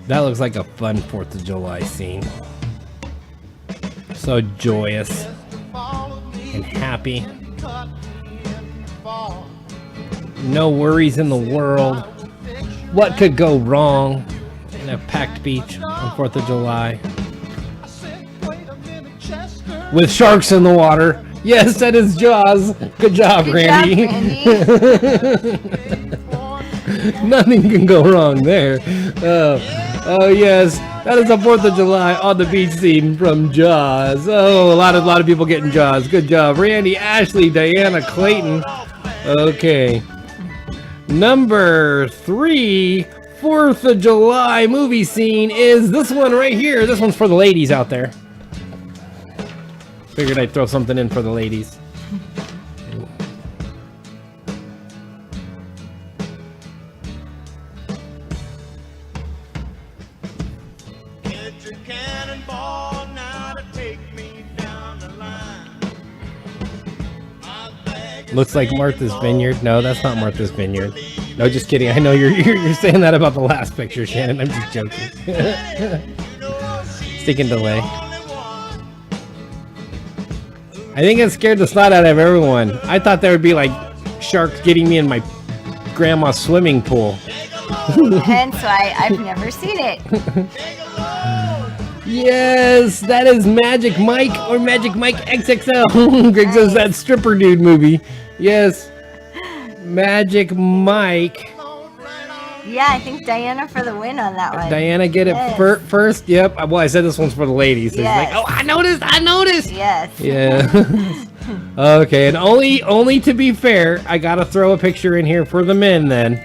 That looks like a fun 4th of July scene. So joyous and happy. No worries in the world. What could go wrong in a packed beach on 4th of July? With sharks in the water. Yes, that is Jaws. Good job, Randy. Nothing can go wrong there. Oh yes, that is the 4th of July on the beach scene from Jaws. Oh, a lot of people getting Jaws. Good job, Randy, Ashley, Diana, Clayton. Okay, number 3, 4th of July movie scene is this one right here. This one's for the ladies out there. Figured I'd throw something in for the ladies. Looks like Martha's Vineyard. No, that's not Martha's Vineyard. No, just kidding. I know you're saying that about the last picture, Shannon. I'm just joking. Stick and delay. I think it scared the snot out of everyone. I thought there would be like sharks getting me in my grandma's swimming pool. Hence why I've never seen it. Yes, that is Magic Mike or Magic Mike XXL. Greg says that stripper dude movie. Yes, Magic Mike. Yeah, I think Diana for the win on that one. Diana get it first. Yep. Well, I said this one's for the ladies. So Yes. he's like, oh, I noticed. Yes. Yeah. Okay, and only to be fair, I gotta throw a picture in here for the men then.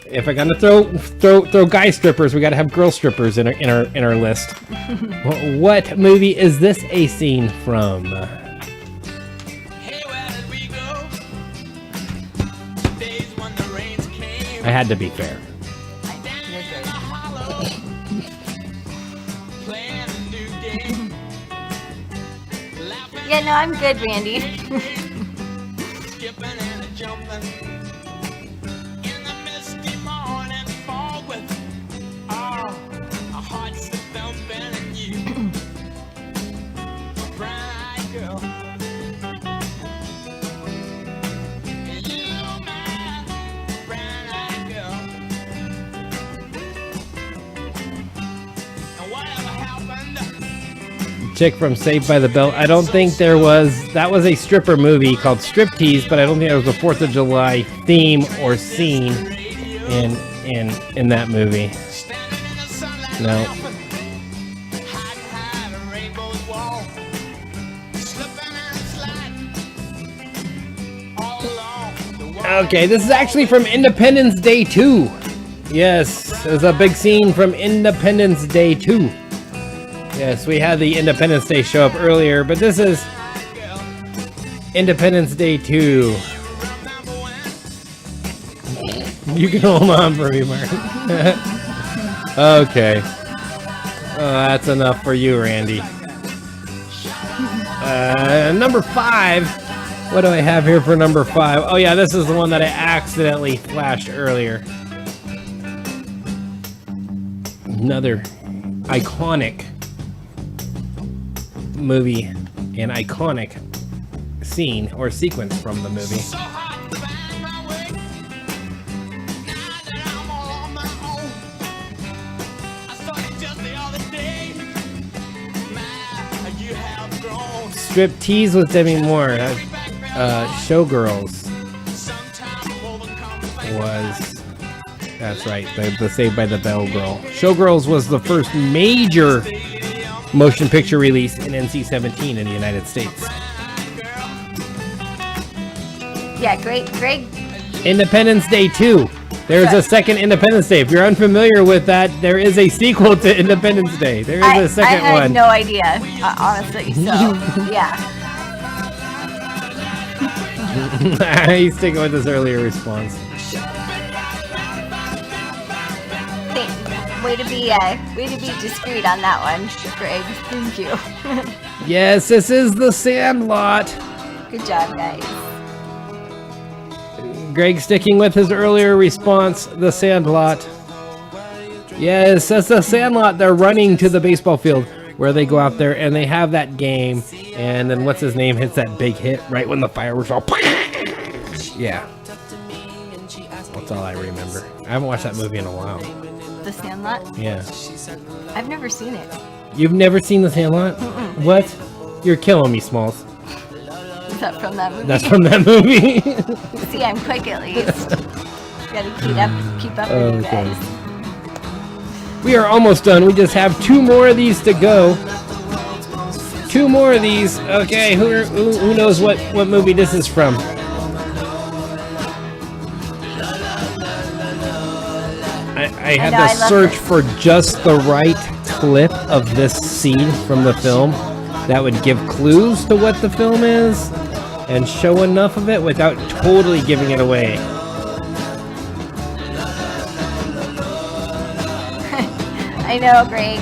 If I gotta throw guy strippers, we gotta have girl strippers in our list. What movie is this a scene from? I had to be fair. Yeah, no, I'm good, Randy. Chick from Saved by the Bell. I don't think there was. That was a stripper movie called Striptease, but I don't think there was a 4th of July theme or scene in that movie. No. Okay, this is actually from Independence Day 2. Yes, there's a big scene from Independence Day 2. Yes, we had the Independence Day show up earlier, but this is Independence Day 2. You can hold on for me, Mark. Okay. That's enough for you, Randy. Number 5. What do I have here for number 5? Oh yeah, this is the one that I accidentally flashed earlier. Another iconic movie, an iconic scene or sequence from the movie. Striptease with Demi Moore. Showgirls was, that's right, the Saved by the Bell girl. Showgirls was the first major motion picture release in NC-17 in the United States. Yeah, Greg. Independence Day 2. There's a second Independence Day. If you're unfamiliar with that, there is a sequel to Independence Day. There is a second one. I had no idea, honestly, so, yeah. He's sticking with his earlier response. Way to be discreet on that one, Greg. Thank you. Yes, this is The Sandlot. Good job, guys. Greg sticking with his earlier response, The Sandlot. Yes, that's The Sandlot. They're running to the baseball field where they go out there and they have that game. And then what's his name hits that big hit right when the fireworks all... Yeah. That's all I remember. I haven't watched that movie in a while. The Sandlot? Yeah. I've never seen it. You've never seen The Sandlot? Mm-mm. What? You're killing me, Smalls. Is that from that movie? That's from that movie. See, I'm quick at least. Gotta keep up with you guys. We are almost done. We just have 2 more of these to go. 2 more of these. Okay, who knows what movie this is from? I had to search for just the right clip of this scene from the film that would give clues to what the film is and show enough of it without totally giving it away. I know, Greg.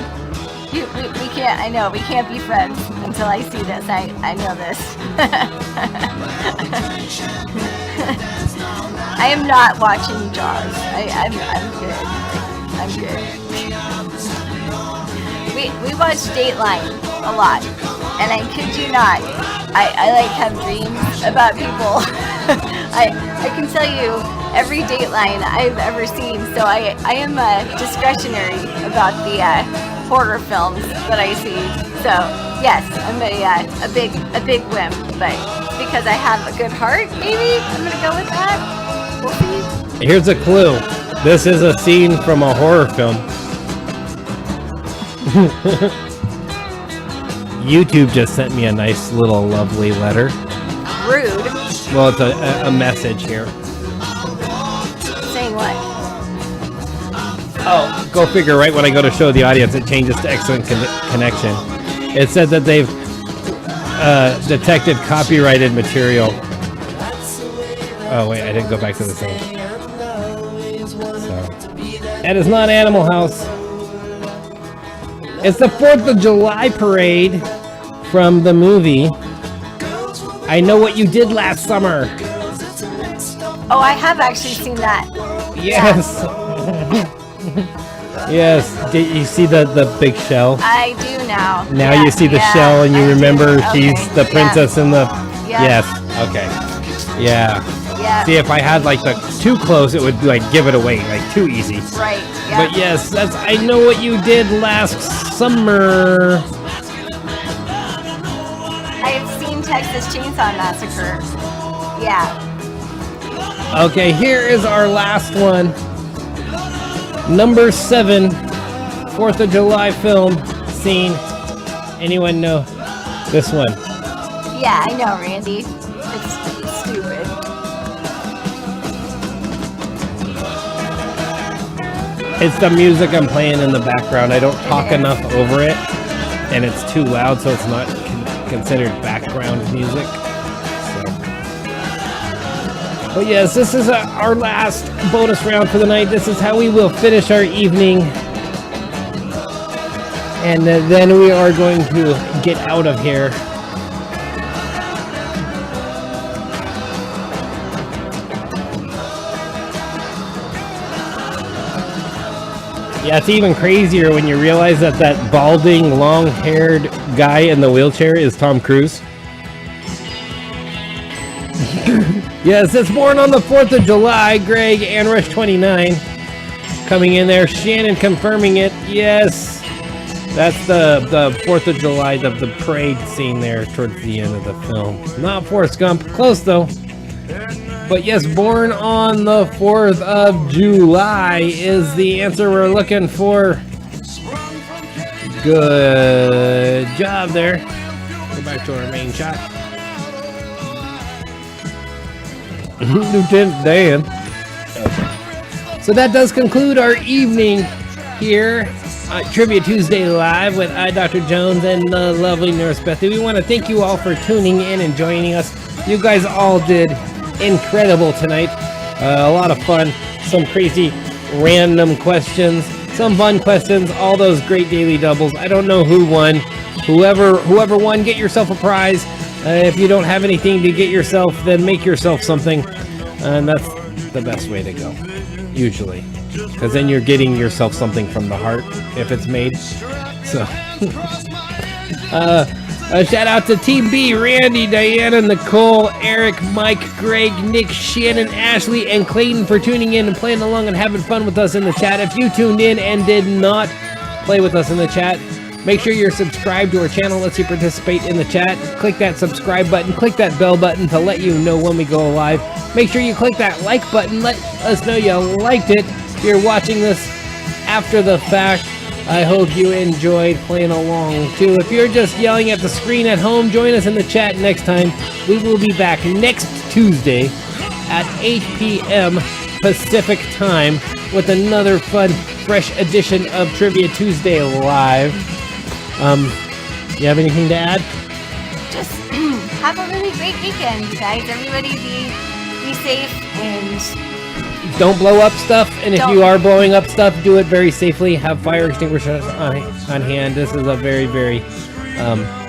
We can't. I know we can't be friends until I see this. I know this. I am not watching Jaws. I'm good. I'm good. We watch Dateline a lot, and I kid you not, I like have dreams about people. I can tell you every Dateline I've ever seen, so I am discretionary about the horror films that I see. So yes, I'm a big wimp, but because I have a good heart, maybe I'm gonna go with that. We'll see. Here's a clue. This is a scene from a horror film. YouTube just sent me a nice little lovely letter. Rude. Well, it's a message here. Saying what? Oh, go figure. Right when I go to show the audience, it changes to excellent connection. It said that they've detected copyrighted material. Oh wait, I didn't go back to the thing. So. That is not Animal House. It's the 4th of July parade from the movie I Know What You Did Last Summer. Oh, I have actually seen that. Yes. Yes. Did you see the big shell? I do now. Now Yeah, you see the yeah, shell and you I do. remember Okay, she's the princess in the... Yeah. Yes. Okay. Yeah. Yeah. See, if I had like the too close, it would like give it away, like too easy. Right. Yeah. But yes, that's I Know What You Did Last Summer. I have seen Texas Chainsaw Massacre. Yeah. Okay, here is our last one. Number 7, 4th of July film scene. Anyone know this one? Yeah, I know, Randy. It's stupid. It's the music I'm playing in the background. I don't talk enough over it, and it's too loud, so it's not considered background music. But yes, this is our last bonus round for the night. This is how we will finish our evening. And then we are going to get out of here. Yeah, it's even crazier when you realize that that balding, long-haired guy in the wheelchair is Tom Cruise. Yes, it's born on the 4th of July. Greg Anrush 29 coming in there. Shannon confirming it. Yes, that's the 4th of July, the parade scene there towards the end of the film. Not Forrest Gump. Close though. But yes, born on the 4th of July is the answer we're looking for. Good job there. Go back to our main shot. Lieutenant Dan. Okay. So that does conclude our evening here on Trivia Tuesday Live with I, Dr. Jones, and the lovely Nurse Bethy. We want to thank you all for tuning in and joining us. You guys all did incredible tonight. A lot of fun. Some crazy random questions. Some fun questions. All those great daily doubles. I don't know who won. Whoever won, get yourself a prize. If you don't have anything to get yourself, then make yourself something. And that's the best way to go, usually. Because then you're getting yourself something from the heart, if it's made. So, a shout out to Team B, Randy, Diana, Nicole, Eric, Mike, Greg, Nick, Shannon, Ashley, and Clayton for tuning in and playing along and having fun with us in the chat. If you tuned in and did not play with us in the chat, make sure you're subscribed to our channel. Lets you participate in the chat. Click that subscribe button. Click that bell button to let you know when we go live. Make sure you click that like button. Let us know you liked it. If you're watching this after the fact, I hope you enjoyed playing along too. If you're just yelling at the screen at home, join us in the chat next time. We will be back next Tuesday at 8 p.m. Pacific time with another fun, fresh edition of Trivia Tuesday Live. You have anything to add? Just have a really great weekend, guys. Everybody be safe and don't blow up stuff, and if Don't. you are blowing up stuff, do it very safely. Have fire extinguishers on hand. This is a very, very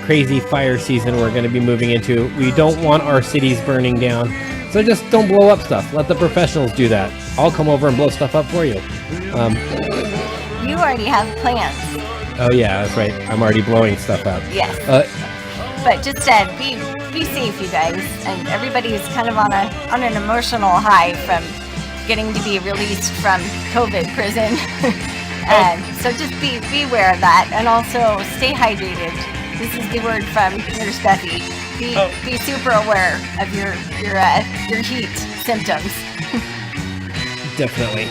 crazy fire season we're going to be moving into. We don't want our cities burning down, so just don't blow up stuff. Let the professionals do that. I'll come over and blow stuff up for you. you already have plans. Oh yeah, that's right. I'm already blowing stuff up. Yes. But just be safe, you guys. And everybody's kind of on an emotional high getting to be released from COVID prison. So just be aware of that, and also stay hydrated. This is the word from Nurse Bethy. Be super aware of your heat symptoms. Definitely.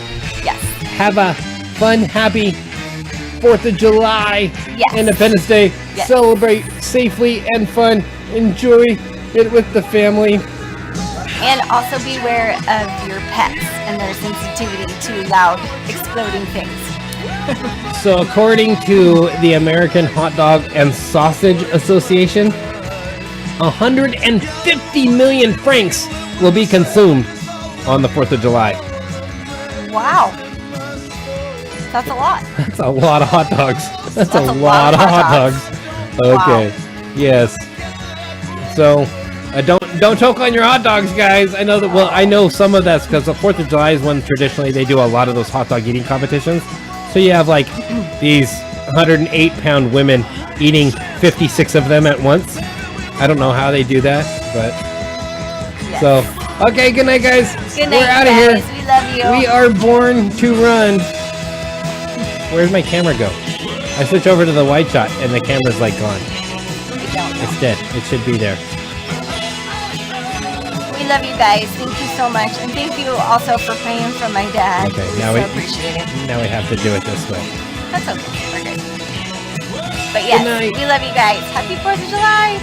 Yes. Have a fun, happy 4th of July, Yes. Independence Day. Yes. Celebrate safely and fun. Enjoy it with the family. And also beware of your pets and their sensitivity to loud, exploding things. So according to the American Hot Dog and Sausage Association, 150 million francs will be consumed on the 4th of July. Wow. That's a lot. That's a lot of hot dogs. That's That's a lot of hot dogs. Okay. Yes. So, don't choke on your hot dogs, guys. I know that. Well, I know some of that's because the 4th of July is when traditionally they do a lot of those hot dog eating competitions. So you have like these 108-pound women eating 56 of them at once. I don't know how they do that, but Yes. so okay. Good night, guys. Good night, We're out of guys. here. We love you. We are born to run. Where's my camera go? I switch over to the wide shot and the camera's like gone. We don't know. It's dead. It should be there. We love you guys. Thank you so much. And thank you also for praying for my dad. Okay, We now so we- appreciate it. Now we have to do it this way. That's okay. We're good. But yes, night. we love you guys. Happy 4th of July.